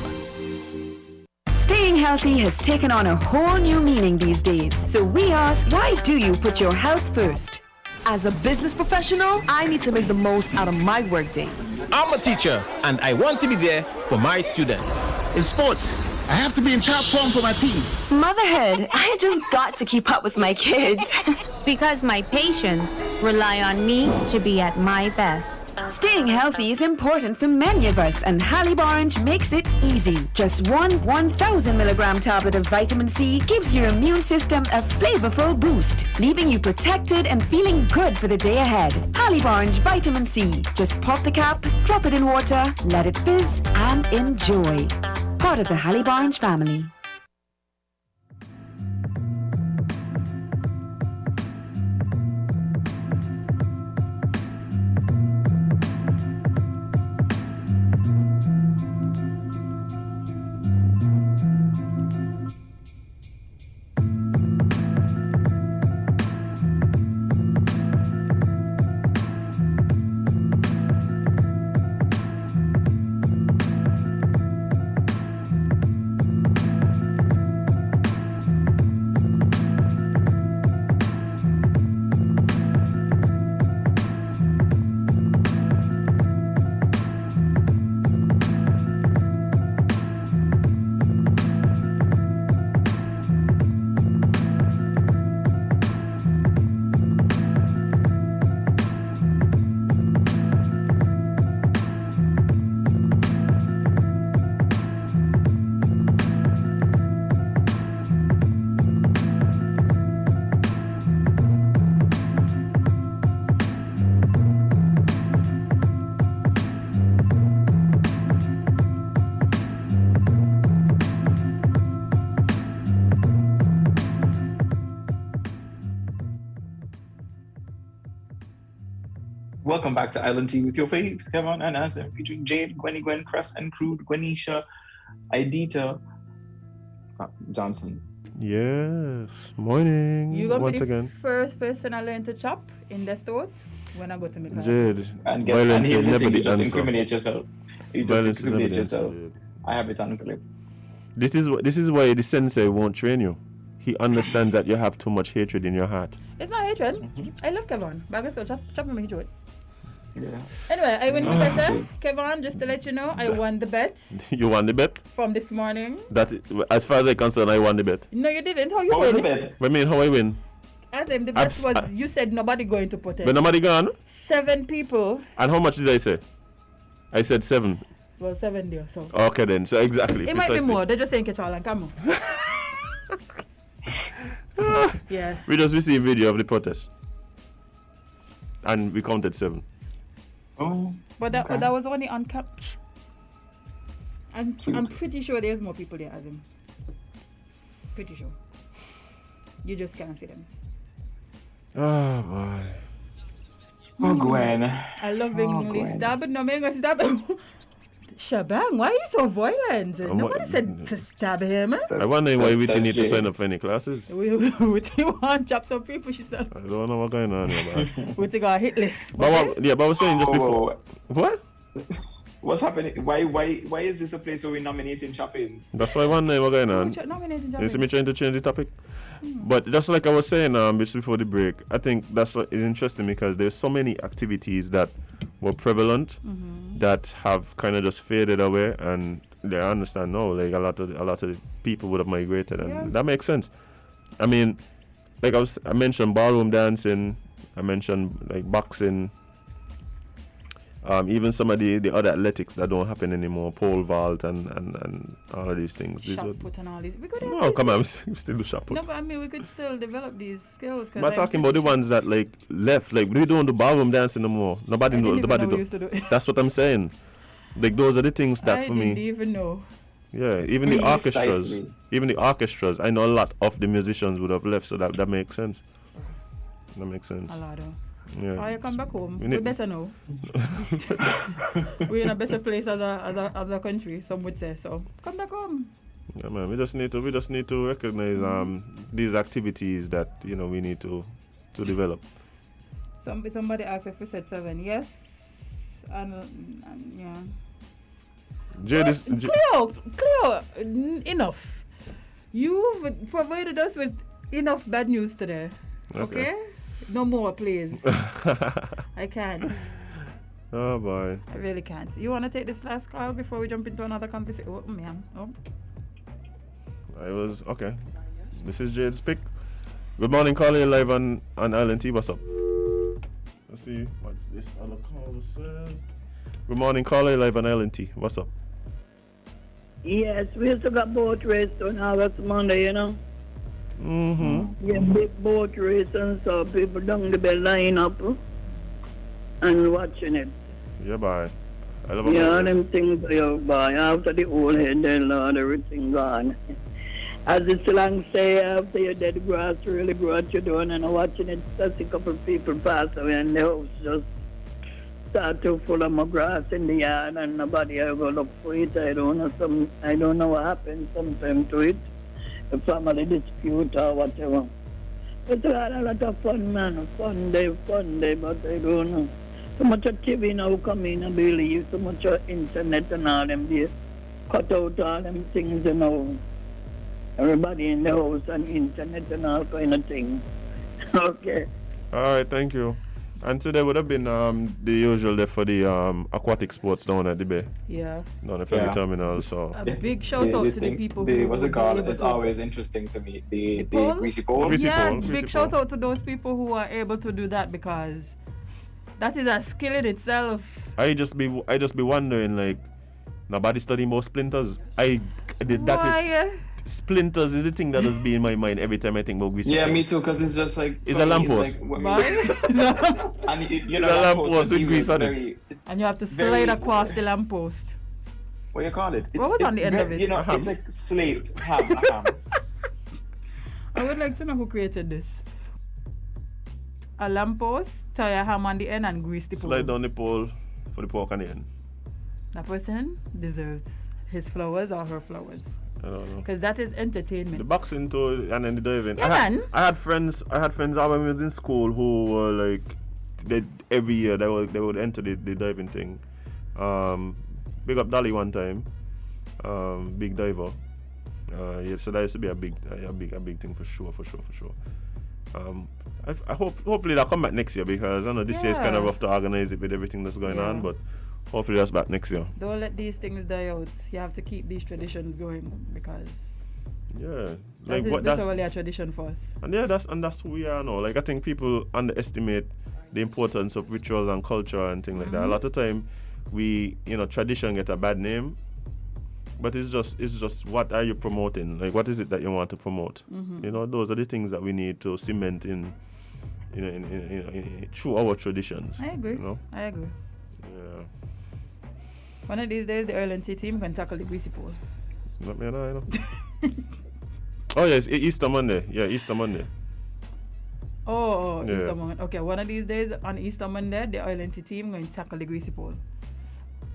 Staying healthy has taken on a whole new meaning these days. So we ask, why do you put your health first?
As a business professional, I need to make the most out of my work days.
I'm a teacher, and I want to be there for my students.
In sports, I have to be in top form for my team.
Motherhood, I just got to keep up with my kids. Because my patients rely on me to be at my best.
Staying healthy is important for many of us, and Halib Orange makes it easy. Just one 1,000 milligram tablet of vitamin C gives your immune system a flavorful boost, leaving you protected and feeling good for the day ahead. Halib Orange Vitamin C. Just pop the cap, drop it in water, let it fizz, and enjoy. Part of the Halib Orange family.
Welcome back to Island Tea with your faves, Kevin and Asim, featuring Jade, Gwen, Cress and Crude, Gwenisha, Idita, Johnson.
Yes, morning.
You gonna
once
be the
again.
first person I learn to chop in the throat when I go to my class.
Jade,
And
violence
here's
is
the
never
thing,
the
you just
answer.
incriminate yourself. You just
Violence is never
incriminate
the answer,
yourself.
Jade.
I have it on clip.
This is why the sensei won't train you. He understands that you have too much hatred in your heart.
It's not hatred. I love Kevin, but I can still chop him into it.
Yeah.
Anyway, I win the bet. Kevin, just to let you know, I won the bet
You won the bet?
from this morning.
That, as far as I'm concerned, I won the bet.
No, you didn't. How you
What was the
win?
bet?
What I mean, how I win?
As in, the bet was, you said nobody going to protest.
But nobody gone?
7 people.
And how much did I say? I said 7.
Well, 7 there, so.
Okay then, so exactly.
It might be
precisely.
more. They're just saying catch all and come on. Yeah.
We just received video of the protest. And we counted 7.
Oh.
But that was only on cap. I'm pretty sure there's more people there as him. Pretty sure. You just can't see them.
Oh boy.
Oh, Gwen.
I love being
Gwen.
stabbed. No, I'm gonna stab him. Shabang, why are you so violent? Nobody said to stab him.
I wonder why we didn't need to sign up for any classes.
We want to chop some people, she said.
I don't know what's going on here, man.
We take our hit list.
But I was saying just before. What?
What's happening? Why is this a place where we're nominating choppings?
That's why I wonder what's going on.
Nominating
You see me trying to change the topic? But just like I was saying just before the break, I think that's what is interesting because there's so many activities that were prevalent that have kind of just faded away, and they understand now like a lot of the people would have migrated, and that makes sense. I mean, like I mentioned ballroom dancing, I mentioned like boxing, even some of the other athletics that don't happen anymore, pole vault and all of these things.
Shot put and all these. We could
No, come on, we still do shot put.
No, but I mean, we could still develop these skills.
But talking about the ones that like left, like we don't do ballroom dancing no more. Nobody knows. Nobody
we used to do.
That's what I'm saying. Like those are the things that
I
for me.
didn't even know.
Yeah, even the orchestras. I know a lot of the musicians would have left, so that makes sense. That makes sense.
A lot of.
Yeah.
Oh, you come back home. We better know. We're in a better place as a country, some would say. So come back home.
Yeah, man. We just need to recognize these activities that we need to develop.
Somebody asked if we said 7. Yes, and yeah. Cleo, enough. You've provided us with enough bad news today. Okay? No more, please. I can't.
Oh boy.
I really can't. You want to take this last call before we jump into another conversation? Oh, man. Oh.
Okay. This is Jade's pick. Good morning, calling live on Island T. What's up? Let's see what this other caller says. Good morning, calling live on Island T. What's up?
Yes, we used to got boat race on August Monday,
Mm-hmm.
Yeah, big boat race, and so people down the bed line up and watching it.
Yeah, bye. I love
them things are by after the old head, then Lord, everything gone. As the slang say, after your dead grass really grow what you're doing, and watching it, just a couple of people pass away, and the house just start to full of more grass in the yard, and nobody ever look for it. I don't know what happened sometime to it. A family dispute or whatever. It's a lot of fun, man. Fun day, but I don't know. So much of TV now come in, I believe. So much of internet and all them there. Cut out all them things, Everybody in the house and internet and all kind of things. Okay.
All right, thank you. And today would have been the usual day for the aquatic sports down at the bay.
Yeah.
Down the ferry terminal. So
a big shout out to the people who
what's it called? It's always interesting to me. The greasy pole.
Big shout out to those people who are able to do that, because that is a skill in itself.
I just be wondering, like, nobody studying about splinters. Splinters is the thing that has been in my mind every time I think about greasy.
Yeah, me too, because it's just like...
It's a lamppost.
And lamppost
with grease on it.
And you have to slide across the lamppost.
What do you call it?
What was on the end of it?
It's like slate. Ham.
I would like to know who created this. A lamppost tie a ham on the end and grease the pole.
Slide down the pole for the pork on the end.
That person deserves his flowers or her flowers.
I don't know.
Because that is entertainment.
The boxing too, and then the diving.
Yeah,
I had friends when I was in school who were like, every year they would enter the diving thing. Big up Dolly one time, big diver. Yeah, so that used to be a big thing for sure. I hopefully they'll come back next year, because I know this year is kind of rough to organize it with everything that's going on, but hopefully that's back next year.
Don't let these things die out. You have to keep these traditions going, because that's really a tradition for us.
And that's who we are now. Like, I think people underestimate the importance of rituals and culture and things like that. A lot of time tradition get a bad name, but it's just what are you promoting? Like, what is it that you want to promote? Those are the things that we need to cement in through our traditions.
I agree. I agree.
Yeah.
One of these days, the RLNT team can tackle the greasy pole.
Not me, no. Oh yes, Easter Monday. Yeah, Easter Monday.
Oh, yeah. Easter Monday. Okay, one of these days on Easter Monday, the RLNT team going to tackle the greasy pole.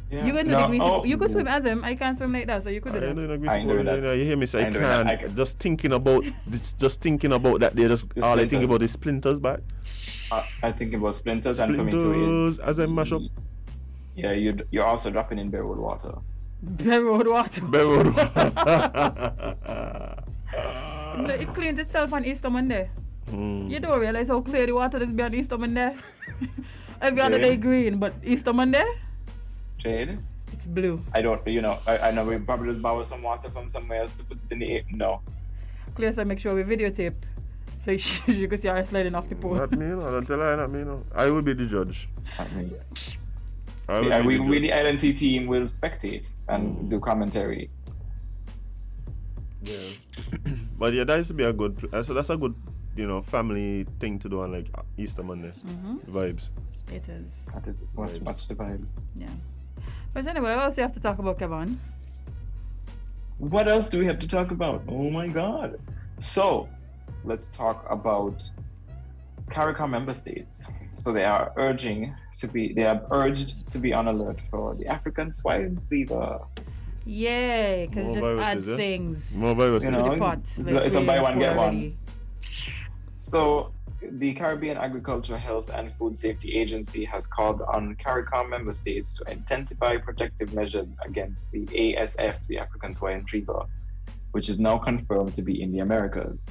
Yeah. You can do the greasy pole. You could swim as him. I can't swim like that, so you could do that.
I know that. You hear me say I can't. Just thinking about that, they just all I think about is splinters back.
I think about splinters, and for me too is
as I mash up.
Yeah, you're also dropping in bare road water.
Bare road water. No, it cleans itself on Easter Monday. You don't realize how clear the water is on Easter Monday. Every other day green, but Easter Monday,
Jade,
it's blue.
I don't. I know we probably just borrow some water from somewhere else to put it in the no.
Clear, so make sure we videotape, so you can see her sliding off the pole.
Not me, no. Don't tell her, not me, no. I will be the judge.
Not me. We the LNT team will spectate and do commentary.
Yeah. But yeah, that used to be a good. So that's a good, family thing to do on like Easter Monday. Vibes.
It is.
That is much the vibes.
Yeah. But anyway, what else do you have to talk about, Kevin?
What else do we have to talk about? Oh my God. So, let's talk about CARICOM member states. So they are urged to be on alert for the African swine fever.
Yay, because just add things.
More viruses.
To the pot.
It's a buy one, get one. So the Caribbean Agriculture, Health and Food Safety Agency has called on CARICOM member states to intensify protective measures against the ASF, the African swine fever, which is now confirmed to be in the Americas.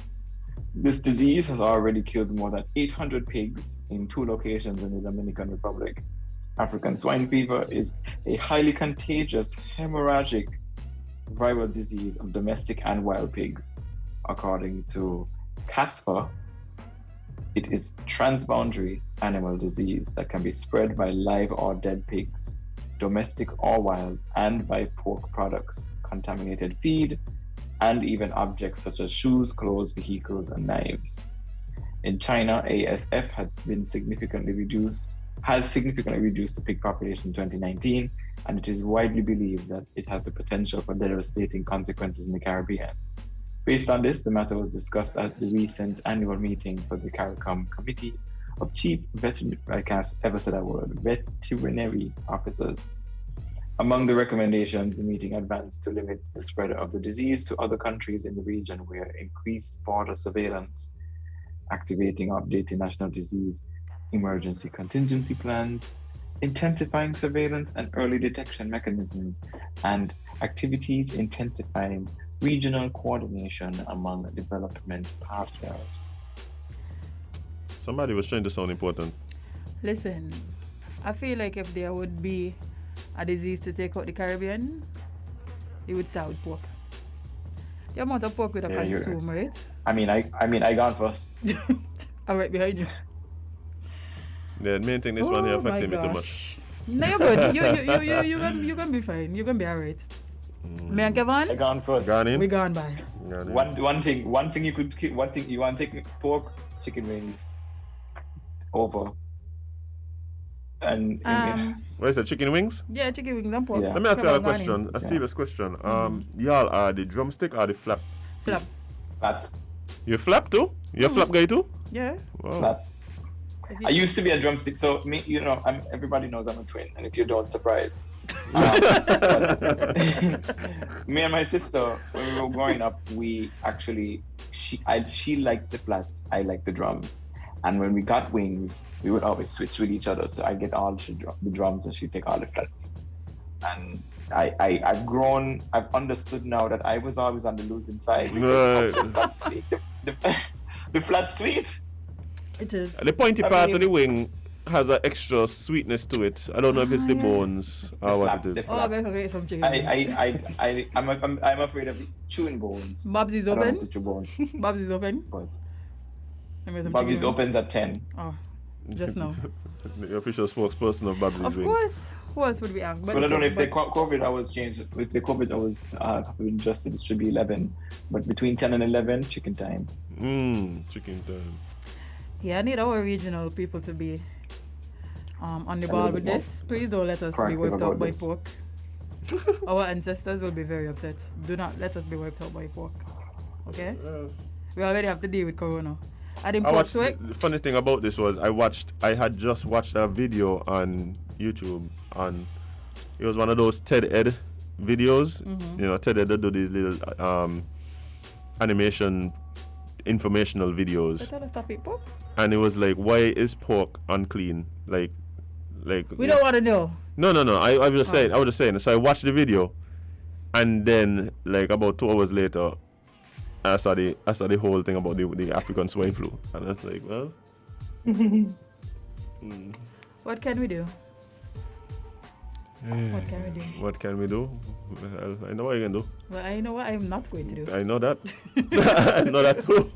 This disease has already killed more than 800 pigs in 2 locations in the Dominican Republic. African swine fever is a highly contagious hemorrhagic viral disease of domestic and wild pigs. According to CASFA, it is transboundary animal disease that can be spread by live or dead pigs, domestic or wild, and by pork products, contaminated feed, and even objects such as shoes, clothes, vehicles, and knives. In China, ASF has significantly reduced the pig population in 2019, and it is widely believed that it has the potential for devastating consequences in the Caribbean. Based on this, the matter was discussed at the recent annual meeting for the CARICOM Committee of Chief Veterinary Officers. Among the recommendations, the meeting advanced to limit the spread of the disease to other countries in the region where increased border surveillance, activating updated national disease emergency contingency plans, intensifying surveillance and early detection mechanisms, and activities intensifying regional coordination among development partners.
Somebody was trying to sound important.
Listen, I feel like if there would be a disease to take out the Caribbean, it would start with pork. The amount of pork we consume, right?
I mean, I gone first.
I'm right behind you.
Yeah, the main thing this one here affecting me too much.
No, you're good. You can be fine. You can be alright. Me and Kevin?
I gone first.
Gone in?
We gone by.
One thing you could keep. One thing you want to take pork, chicken wings, over. And
what is it? Chicken wings?
Yeah, chicken wings and pork.
Yeah.
Let me ask you a question. A serious question. Y'all are the drumstick or the flap?
Flap.
Flats.
You flap too? You a flap guy too?
Yeah.
Wow.
Flats. I used to be a drumstick, so me, everybody knows I'm a twin, and if you don't, surprise. Me and my sister, when we were growing up, we actually, she liked the flats, I liked the drums. And when we got wings, we would always switch with each other. So I get all the drums and she'd take all the flats. And I've grown, I've understood now that I was always on the losing side.
Right.
The flat sweet.
It is.
The pointy part of the wing has an extra sweetness to it. I don't know if it's the bones or what it is.
Oh, I'm going to get some chicken.
I'm afraid of chewing bones.
Bob's is
I don't
open?
want to chew bones.
Bob's is open?
But Bobby's opens at 10.
Oh, just now.
The official spokesperson of Bobby's
Of
Wings.
course. Who else would we have?
But I don't know if the COVID hours changed. If the COVID hours have been adjusted, it should be 11. But between 10 and 11, chicken time.
Chicken time.
Yeah, I need our regional people to be on the ball with this. Please don't let us be wiped out by pork. Our ancestors will be very upset. Do not let us be wiped out by pork. Okay? We already have to deal with corona.
The funny thing about this was I had just watched a video on YouTube, and it was one of those TED Ed videos. You know, TED Ed do these little animation informational videos. And it was like, why is pork unclean? Like
we don't want to know.
No. I was just saying. So I watched the video, and then like about 2 hours later, I saw the whole thing about the African swine flu, and I was like, well,
what can we do? What can we do?
What can we do? Well, I know what you can do.
Well, I know what I'm not going to do.
I know that. I know that too.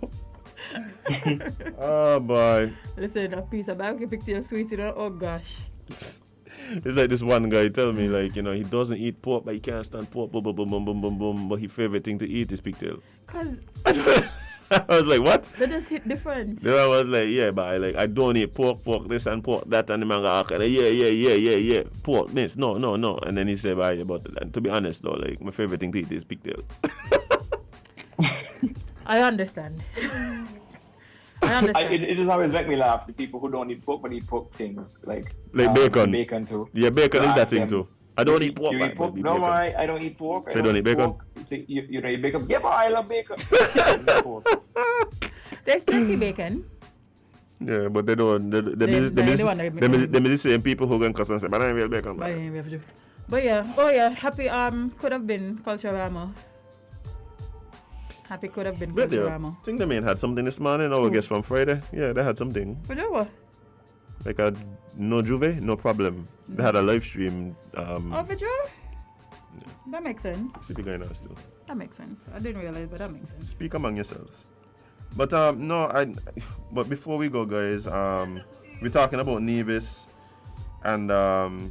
Oh boy.
Listen, a piece of barbecue pigtail sweet, oh gosh.
It's like this one guy tell me, like, you know, he doesn't eat pork, but he can't stand pork, boom, boom, boom, boom, boom, boom, boom, but his favorite thing to eat is pigtail.
Cause
I was like, what?
They just hit different.
Then I was like, yeah, but I don't eat pork this and pork that, and the man go, okay, yeah, pork this, no. And then he said, but to be honest though, like, my favorite thing to eat is pigtail.
I understand.
It just always make me laugh. The people who don't eat pork but eat pork things like
bacon.
Bacon too.
Yeah, bacon is that thing too. I don't eat pork.
You eat pork? No, I don't eat pork.
So you don't eat bacon?
You don't eat bacon? Yeah, but I love bacon.
There's plenty bacon.
Yeah, but they don't. They the same people who can cuss and say, but I ain't real bacon.
But yeah, happy could have been Culturama. Happy could have been Culturama.
I think the man had something this morning, I guess from Friday. Yeah, they had something.
What?
Like a no Juve, no problem. They had a live stream.
For sure? Yeah. That makes sense.
City guy now still.
That makes sense. I didn't realize, but that makes sense.
Speak among yourselves. But but before we go, guys, we're talking about Nevis and all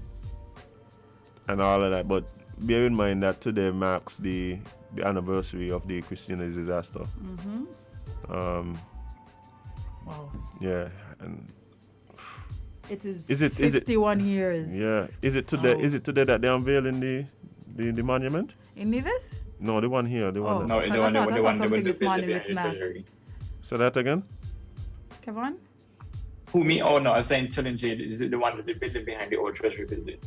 of that. But bear in mind that today marks the anniversary of the Christina disaster.
Wow.
Yeah, and
it is 51 years.
Yeah. Is it today? Is it today that they're unveiling the monument?
In Nevis?
No, the one here. The one.
No, the one.
Say that again.
Kevin?
Who, me? Oh no, I was saying Tullinge is the one that they're building behind the old Treasury building.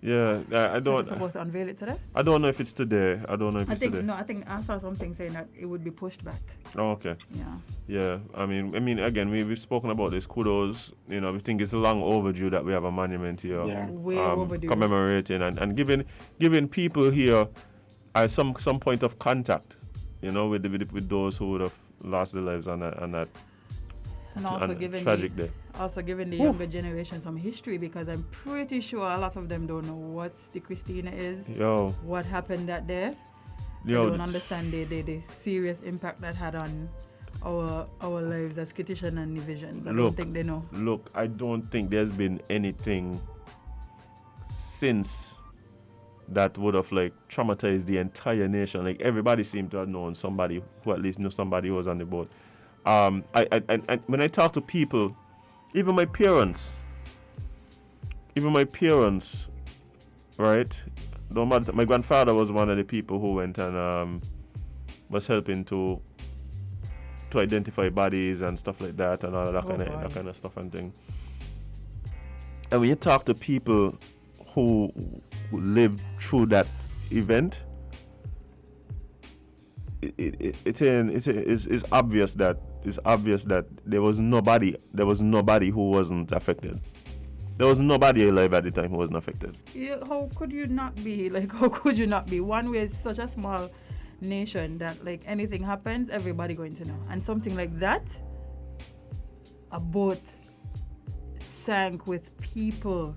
Yeah, I don't.
So they're supposed to unveil it today?
I don't know if it's today. I don't know if it's today.
No, I think I saw something saying that it would be pushed back.
Oh, okay.
Yeah.
Yeah, I mean, again, we've spoken about this. Kudos, you know, we think it's long overdue that we have a monument here.
Yeah. Way overdue.
Commemorating and giving people here some point of contact, you know, with those who would have lost their lives on that.
And also giving the younger generation some history, because I'm pretty sure a lot of them don't know what the Christina is, what happened that day. They don't understand the serious impact that had on our lives as Kittitian and Nevisians. I don't think they know.
Look, I don't think there's been anything since that would have like traumatized the entire nation. Like everybody seemed to have known somebody who at least knew somebody who was on the boat. I when I talk to people, even my parents, right? My grandfather was one of the people who went and was helping to identify bodies and stuff like that and all of that kind of stuff and thing. And when you talk to people who lived through that event, it's obvious that there was nobody who wasn't affected. There was nobody alive at the time who wasn't affected.
Yeah, how could you not be? Like, how could you not be? One way, it's such a small nation that, like, anything happens, everybody going to know. And something like that, a boat sank with people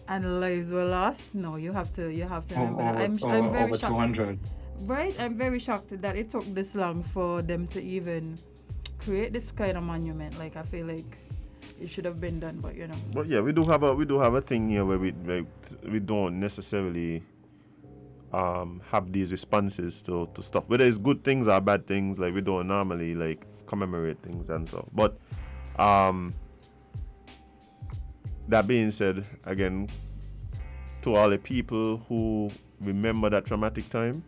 and lives were lost. No, you have to remember that. I'm very
over
shocked.
200.
Right, I'm very shocked that it took this long for them to even create this kind of monument. Like, I feel like it should have been done, but you know.
But yeah, we do have a thing here where we don't necessarily have these responses to stuff. Whether it's good things or bad things, like we don't normally like commemorate things and stuff. But that being said, again, to all the people who remember that traumatic time,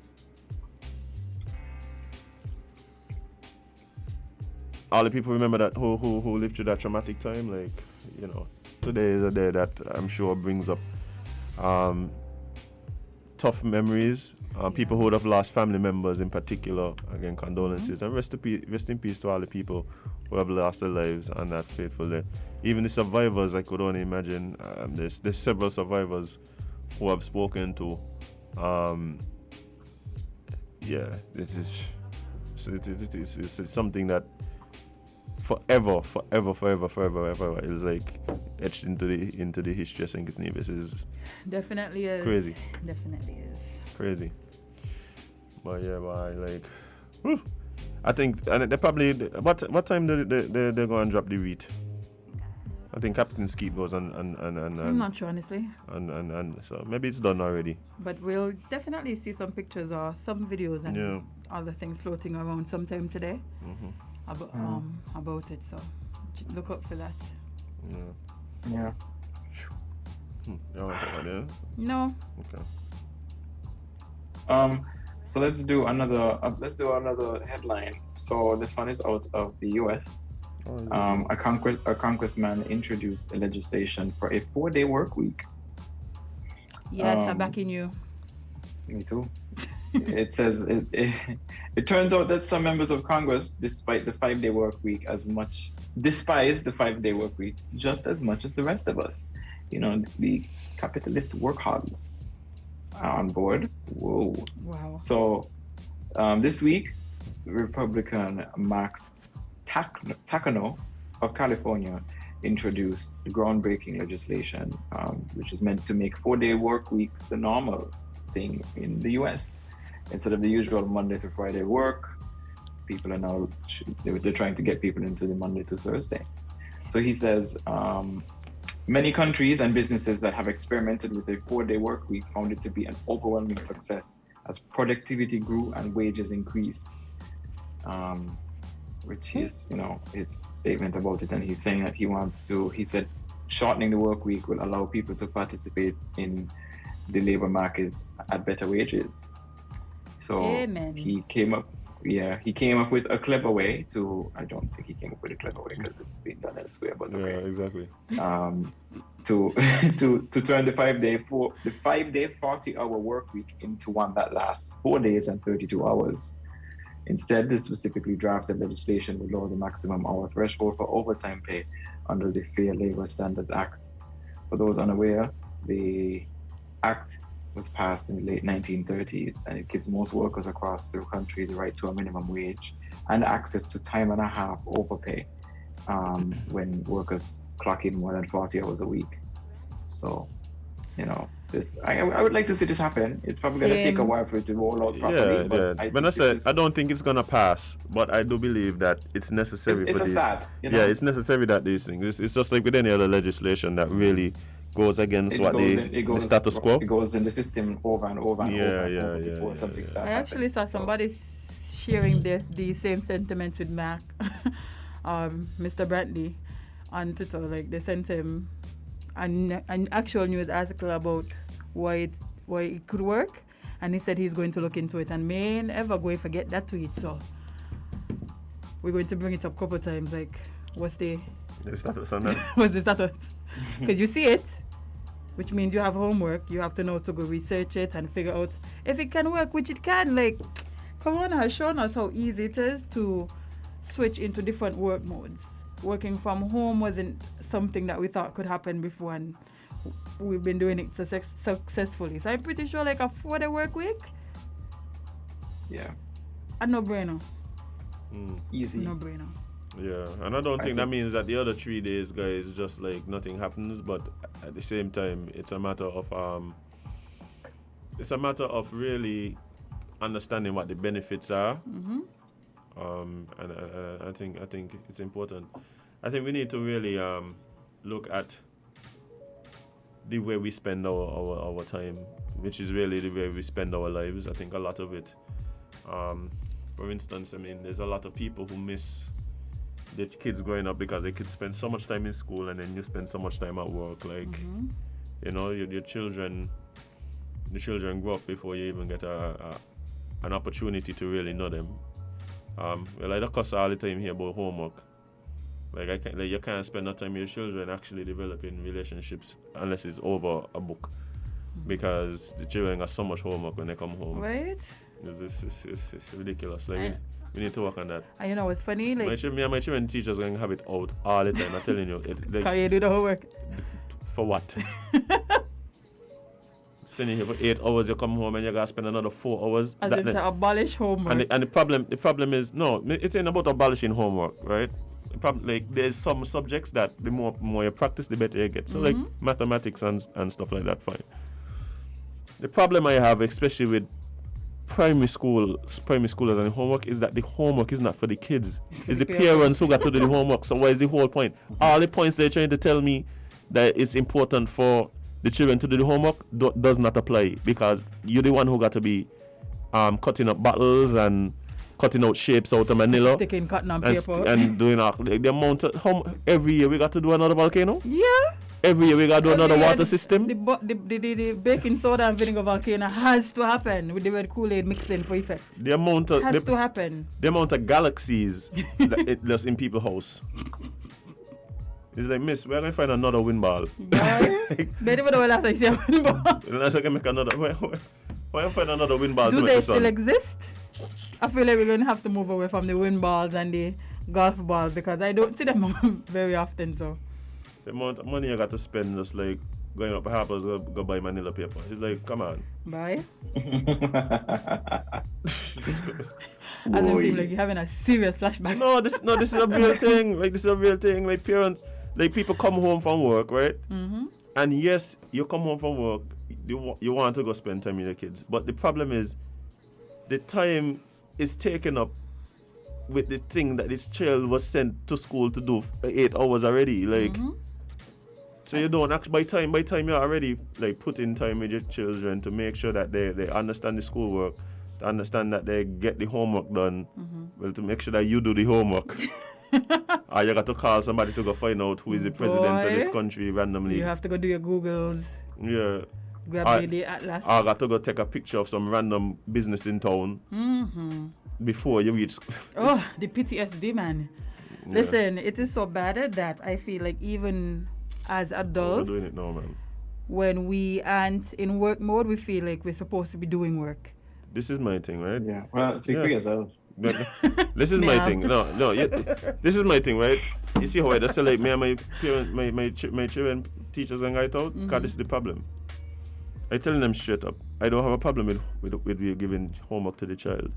all the people remember that who lived through that traumatic time, like, you know, today is a day that I'm sure brings up tough memories. People who would have lost family members in particular, again, condolences. And rest in peace to all the people who have lost their lives on that fateful day. Even the survivors, I could only imagine. There's several survivors who I've spoken to. This is it's something that forever is like etched into the history of St. Kitts Nevis. Is
definitely is
crazy.
Definitely is
crazy. But yeah, whew. I think, and they probably what time they're going to drop the wheat? I think Captain Skeet goes and
I'm not sure, honestly.
And so maybe it's done already.
But we'll definitely see some pictures or some videos and other things floating around sometime today. About it, so look up for that.
Yeah.
You want to talk about it?
No.
Okay.
So let's do another headline. So this one is out of the U.S. A congressman introduced a legislation for a 4-day work week.
Yes, I'm backing you.
Me too. It says it turns out that some members of Congress, despite the 5-day work week despise the 5-day work week just as much as the rest of us. You know, the capitalist workhogs are on board. Whoa.
Wow.
So this week, Republican Mark Takano of California introduced groundbreaking legislation, which is meant to make 4-day work weeks the normal thing in the U.S. Instead of the usual Monday to Friday work, people are now they're trying to get people into the Monday to Thursday. So he says many countries and businesses that have experimented with a 4-day work week found it to be an overwhelming success as productivity grew and wages increased. Which is, you know, his statement about it, and he's saying that he said shortening the work week will allow people to participate in the labor markets at better wages. So
Amen.
he came up with a clever way to, I don't think he came up with a clever way because it's been done elsewhere, but okay.
Yeah, exactly.
To turn the 5-day 40-hour work week into one that lasts 4 days and 32 hours. Instead, the specifically drafted legislation will lower the maximum hour threshold for overtime pay under the Fair Labor Standards Act. For those unaware, the act was passed in the late 1930s, and it gives most workers across the country the right to a minimum wage and access to time and a half overpay when workers clock in more than 40 hours a week. So, you know, I would like to see this happen. It's probably going to take a while for it to roll out properly.
I don't think it's going to pass, but I do believe that it's necessary.
It's a start. You know?
Yeah, it's necessary that these things. It's just like with any other legislation that really goes against the status quo.
It goes in the system over and over and over before something starts.
I actually saw somebody sharing the same sentiments with Mac, Mr. Brantley, on Twitter. Like, they sent him an actual news article about why it could work, and he said he's going to look into it and may ever going to forget that tweet. So we're going to bring it up a couple of times. Like, what's the
status on that?
What's the status? Because you see it, which means you have homework. You have to know to go research it and figure out if it can work, which it can. Like, Corona has shown us how easy it is to switch into different work modes. Working from home wasn't something that we thought could happen before, and we've been doing it successfully. So I'm pretty sure like a 4-day work week, a no-brainer.
Easy.
No-brainer.
Yeah, and I don't think that means that the other 3 days, guys, just like nothing happens. But at the same time, it's a matter of really understanding what the benefits are. And I think it's important. I think we need to really look at the way we spend our time, which is really the way we spend our lives. I think a lot of it. For instance, I mean, there's a lot of people who miss their kids growing up because they could spend so much time in school and then you spend so much time at work. Like, you know, the children grow up before you even get an opportunity to really know them. Well, I discuss all the time here about homework. Like, you can't spend no time with your children actually developing relationships unless it's over a book, because the children got so much homework when they come home.
Right?
It's ridiculous. Like, we need to work on that.
And you know what's funny? Like,
my children teachers are going to have it out all the time. I'm telling you.
Can you do the homework?
For what? Sitting here for 8 hours, you come home and you got to spend another 4 hours.
As if to abolish homework.
And the problem is, no, it ain't about abolishing homework, right? Like, there's some subjects that the more you practice, the better you get. So like mathematics and stuff like that, fine. The problem I have, especially with primary schoolers and homework, is that the homework is not for the kids. It's the parents who got to do the homework. So what is the whole point? All the points they're trying to tell me that it's important for the children to do the homework does not apply, because you're the one who got to be cutting up bottles and cutting out shapes out of manila,
sticking cotton on paper,
and doing the amount of every year we got to do another volcano.
Yeah.
Every year we got to do another water system.
The baking soda and vinegar volcano has to happen with the red Kool-Aid mixed in for effect.
The amount of
has to happen.
The amount of galaxies that's in people's house. It's like, miss, we're going to find another wind ball.
They never know last time I see a wind ball.
Unless I can make another. Why find another wind ball?
Do they still exist? I feel like we're going to have to move away from the wind balls and the golf balls, because I don't see them very often. So
the amount of money I got to spend just like going up to Harper's go buy manila paper. It's like, come on.
Bye. Doesn't seem like you're having a serious flashback.
No, this is a real thing. Like, this is a real thing. Like, parents, like, people come home from work, right? And yes, you come home from work, you want to go spend time with your kids. But the problem is, the time is taken up with the thing that this child was sent to school to do 8 hours already. Like, so you don't actually, by time you're already like putting time with your children to make sure that they understand the schoolwork, to understand that they get the homework done, well, to make sure that you do the homework. Or you got to call somebody to go find out who is the president of this country randomly.
You have to go do your Googles.
Yeah.
Grab the atlas.
I got to go take a picture of some random business in town before you reach.
Oh, the PTSD, man. Yeah. Listen, it is so bad that I feel like even as adults,
we're doing it now, man.
When we aren't in work mode, we feel like we're supposed to be doing work.
This is my thing, right?
Yeah. Well, speak for yourself.
This is my thing. No. Yeah, this is my thing, right? You see how I just say, like, me and my parents, my children, teachers and guys out? Because this is the problem. I telling them straight up, I don't have a problem with you giving homework to the child.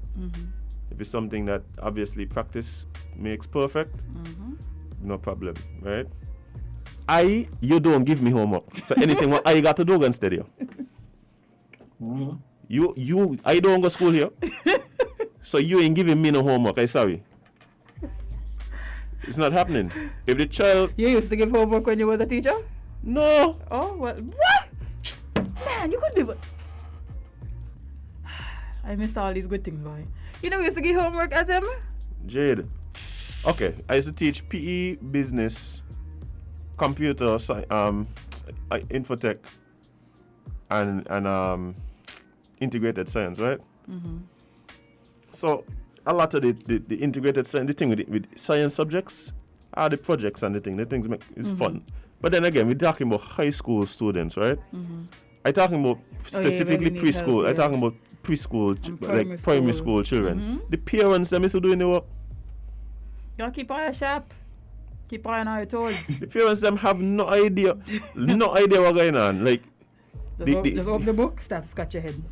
If it's something that obviously practice makes perfect, no problem, right? You don't give me homework. So anything what I got to do instead here. I don't go to school here. So you ain't giving me no homework, I'm sorry. It's not happening. If the child...
You used to give homework when you were a teacher?
No.
Oh, what? Man, you couldn't even... I missed all these good things, boy. You know we used to give homework at them?
Jade. Okay, I used to teach PE, business, computer, infotech, and integrated science, right? So a lot of the integrated science, the thing with science subjects are the projects and the things make it's fun. But then again, we're talking about high school students, right? I'm talking about specifically preschool. I'm talking about preschool, like primary school children. The parents, them is doing the work.
You keep eye sharp. Keep eye on your toes.
The parents, them have no idea what's going on. Like,
just open the book, start to scratch your head.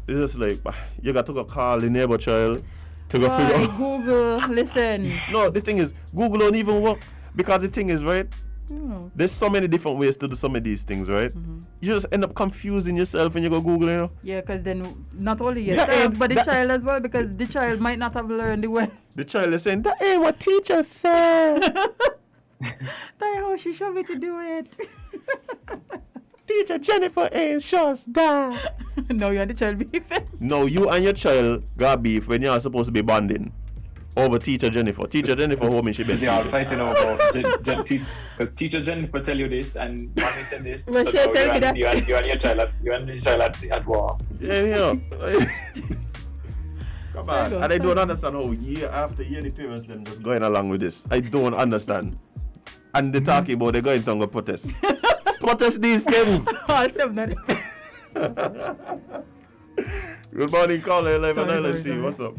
It's just like, you got to go call the neighbor child to go figure out.
Google, listen.
No, the thing is, Google don't even work. Because the thing is, right? There's so many different ways to do some of these things, right? You just end up confusing yourself when you go Google, you know?
Yeah, because then not only yourself, but the child as well, because the child might not have learned the way.
The child is saying, that ain't what teacher said.
That's how she showed me to do it.
Teacher Jennifer ain't just that.
No, you and the child beefing.
No, you and your child got beef when you're supposed to be bonding over Teacher Jennifer. Teacher Jennifer home she best.
They are fighting over because Teacher Jennifer tell you this and mommy said this.
Well,
so
she'll tell me that.
You and your child at war.
Yeah. Come on. And I don't understand how year after year the parents them just going along with this. I don't understand. And they're talking about they're going to go protest. Protest these things. Good morning, caller 11 What's up?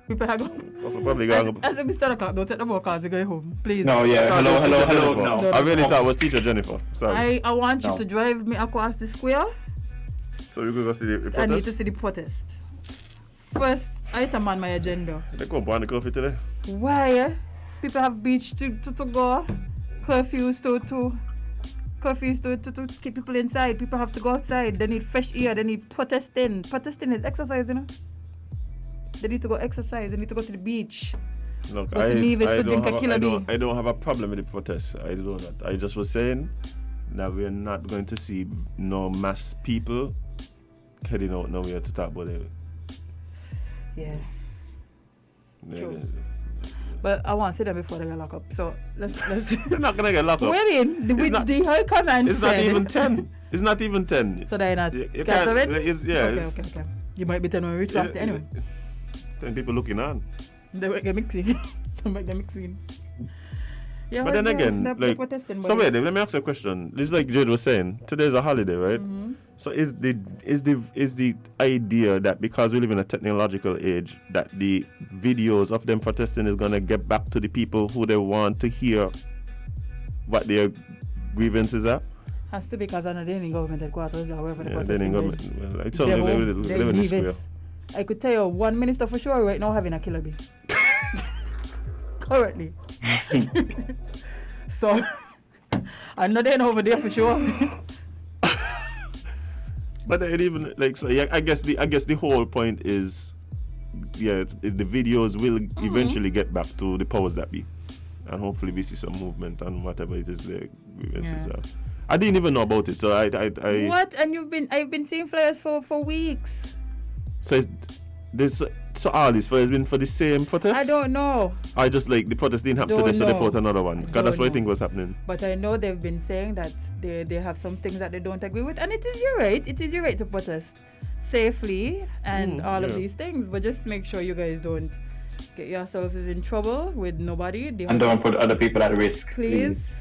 People have
What's up, probably going
as a Mr. O'Clock, don't take the more cars, we're going home. Please.
No, yeah. Hello. No.
I really thought it was Teacher Jennifer. Sorry.
I want you to drive me across the square.
So you go see the protest?
I need to see the protest. First item on my agenda.
They come on the coffee today.
Why? People have beach to go. Curfews to keep people inside. People have to go outside. They need fresh air. They need protesting. Protesting is exercise, you know. They need to go exercise. They need to go to the beach.
Look,
I
don't have a problem with the protest. I do not. I just was saying that we're not going to see no mass people heading out nowhere to talk about it.
Yeah. True. But I want to see them before they get locked up. So let's.
They're not gonna get locked up.
Wait, the High Command
it's not even 10. It's not even 10.
So they're not.
You
can't.
Yeah.
Okay. You might be 10 when we reach back anyway.
10 people looking on.
They might get mixing. Yeah,
but then again, like, so wait, let me ask you a question. It's like Jade was saying, today's a holiday, right? So is the idea that because we live in a technological age, that the videos of them protesting is gonna get back to the people who they want to hear what their grievances are?
Has to be because I know they in government headquarters or wherever the
they in government. Well, I told you they live in the square.
I could tell you one minister for sure right now having a killer bee. Currently. So I know they're over there for sure.
But it even like so. Yeah, I guess the whole point is, the videos will eventually get back to the powers that be, and hopefully we see some movement on whatever it is their grievances are. I didn't even know about it, so I.
What? And I've been seeing flyers for weeks.
So all these flyers been for the same protest?
I don't know.
I just like the protest didn't happen today, so they put another one. Because that's what I think was happening.
But I know they've been saying that they have some things that they don't agree with, and it is your right. It is your right to protest safely and all of these things. But just make sure you guys don't get yourselves in trouble with nobody.
And don't put other people at risk.
Please.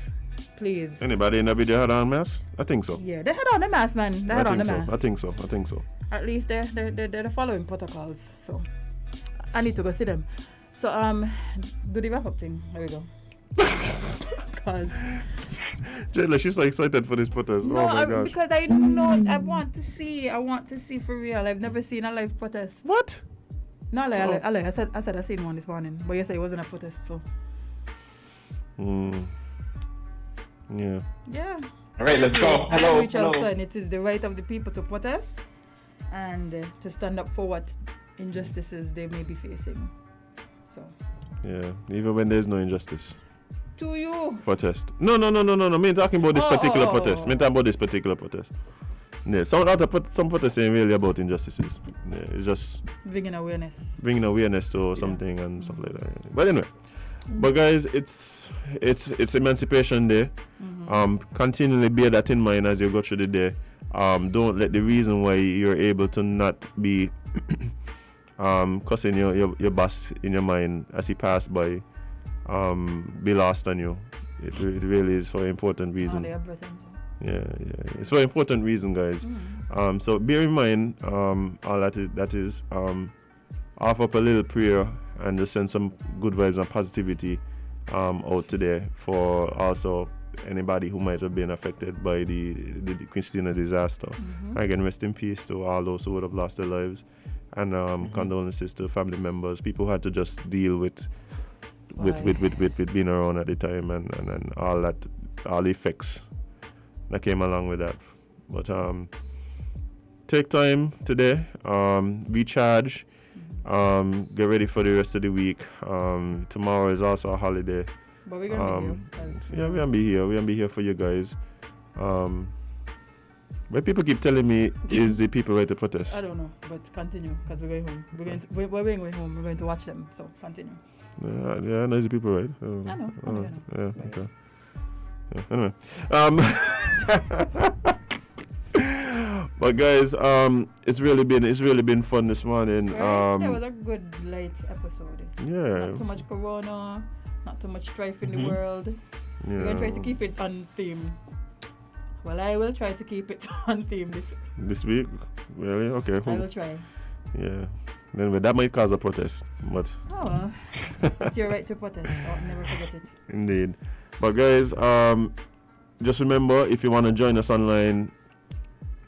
Anybody in the video had on mask? I think so.
Yeah, they had on the mask, man. They had on the mask.
I think so.
At least they're following protocols. So I need to go see them. So do the wrap up thing. There we go.
Jayla, she's so excited for this protest.
No,
oh my gosh.
Because I know I want to see for real. I've never seen a live protest.
What?
No, I said I seen one this morning, but yes, it wasn't a protest. So.
Yeah.
All right, let's go. Hello.
And it is the right of the people to protest and to stand up for what injustices they may be facing. So.
Yeah, even when there's no injustice.
To you.
Protest. No. Me talking about this particular protest. Me talking about this particular protest. Yeah, some protests ain't really about injustices. Yeah, it's just
bringing awareness
to something and stuff like that. But anyway, but guys, it's Emancipation Day. Continually bear that in mind as you go through the day. Don't let the reason why you're able to not be cussing your boss in your mind as he passed by be lost on you. It really is for an important reason.
They have everything.
Yeah. It's for an important reason, guys. So bear in mind, all that is offer up a little prayer and just send some good vibes and positivity out today for also anybody who might have been affected by the Christina disaster. Again, rest in peace to all those who would have lost their lives, and condolences to family members, people who had to just deal with being around at the time and all the effects that came along with that. But take time today, recharge, get ready for the rest of the week. Tomorrow is also a holiday.
But we're gonna be here.
We're gonna be here. We're gonna be here for you guys. But people keep telling me, is the people ready to protest?
I don't know, but continue, because we're going home. We're going home. We're going to watch them, so continue.
Yeah, I know the people, right?
I know.
Yeah, okay. Yeah, anyway. But guys, it's really been fun this morning.
Right? It was a good light episode.
Yeah.
Not too much corona, not too much strife in the world.
Yeah.
We're gonna try to keep it on theme. Well, I will try to keep it on theme
this week. Really? Okay.
I will try.
Yeah. Then that might cause a protest, but.
Oh, it's your right to protest. I'll never forget it.
Indeed. But guys, just remember, if you want to join us online,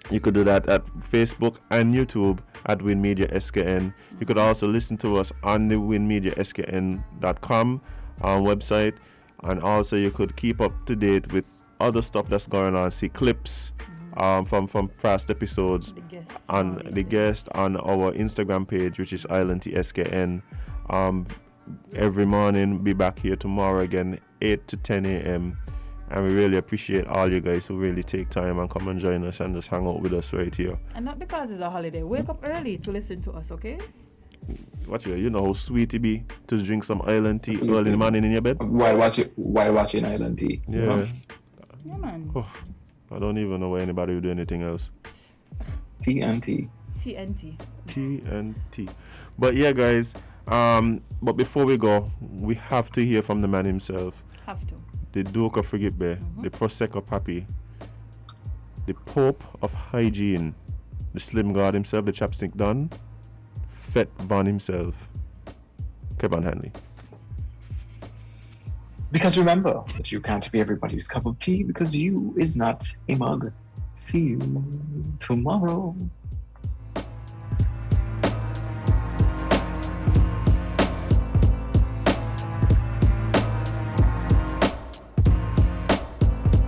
you could do that at Facebook and YouTube at WINNmedia SKN. You could also listen to us on the WINNmediaSKN.com website, and also you could keep up to date with other stuff that's going on. See clips from past episodes on the guest on our Instagram page, which is IslandTSKN. Every morning, be back here tomorrow again, 8 to 10 a.m. And we really appreciate all you guys who really take time and come and join us and just hang out with us right here.
And not because it's a holiday. Wake up early to listen to us, okay?
Watch you know how sweet it be to drink some island tea early in the morning in your bed?
While watching island tea.
Yeah.
You know?
Yeah, man.
Oh, I don't even know why anybody would do anything else.
TNT.
But yeah, guys, but before we go, we have to hear from the man himself.
Have to.
The Duke of Frigate, the Prosecco Papi, the Pope of Hygiene, the Slim God himself, the Chapstick Don, Fet Van himself, Kevin Hanley.
Because remember that you can't be everybody's cup of tea, because you is not a mug. See you tomorrow.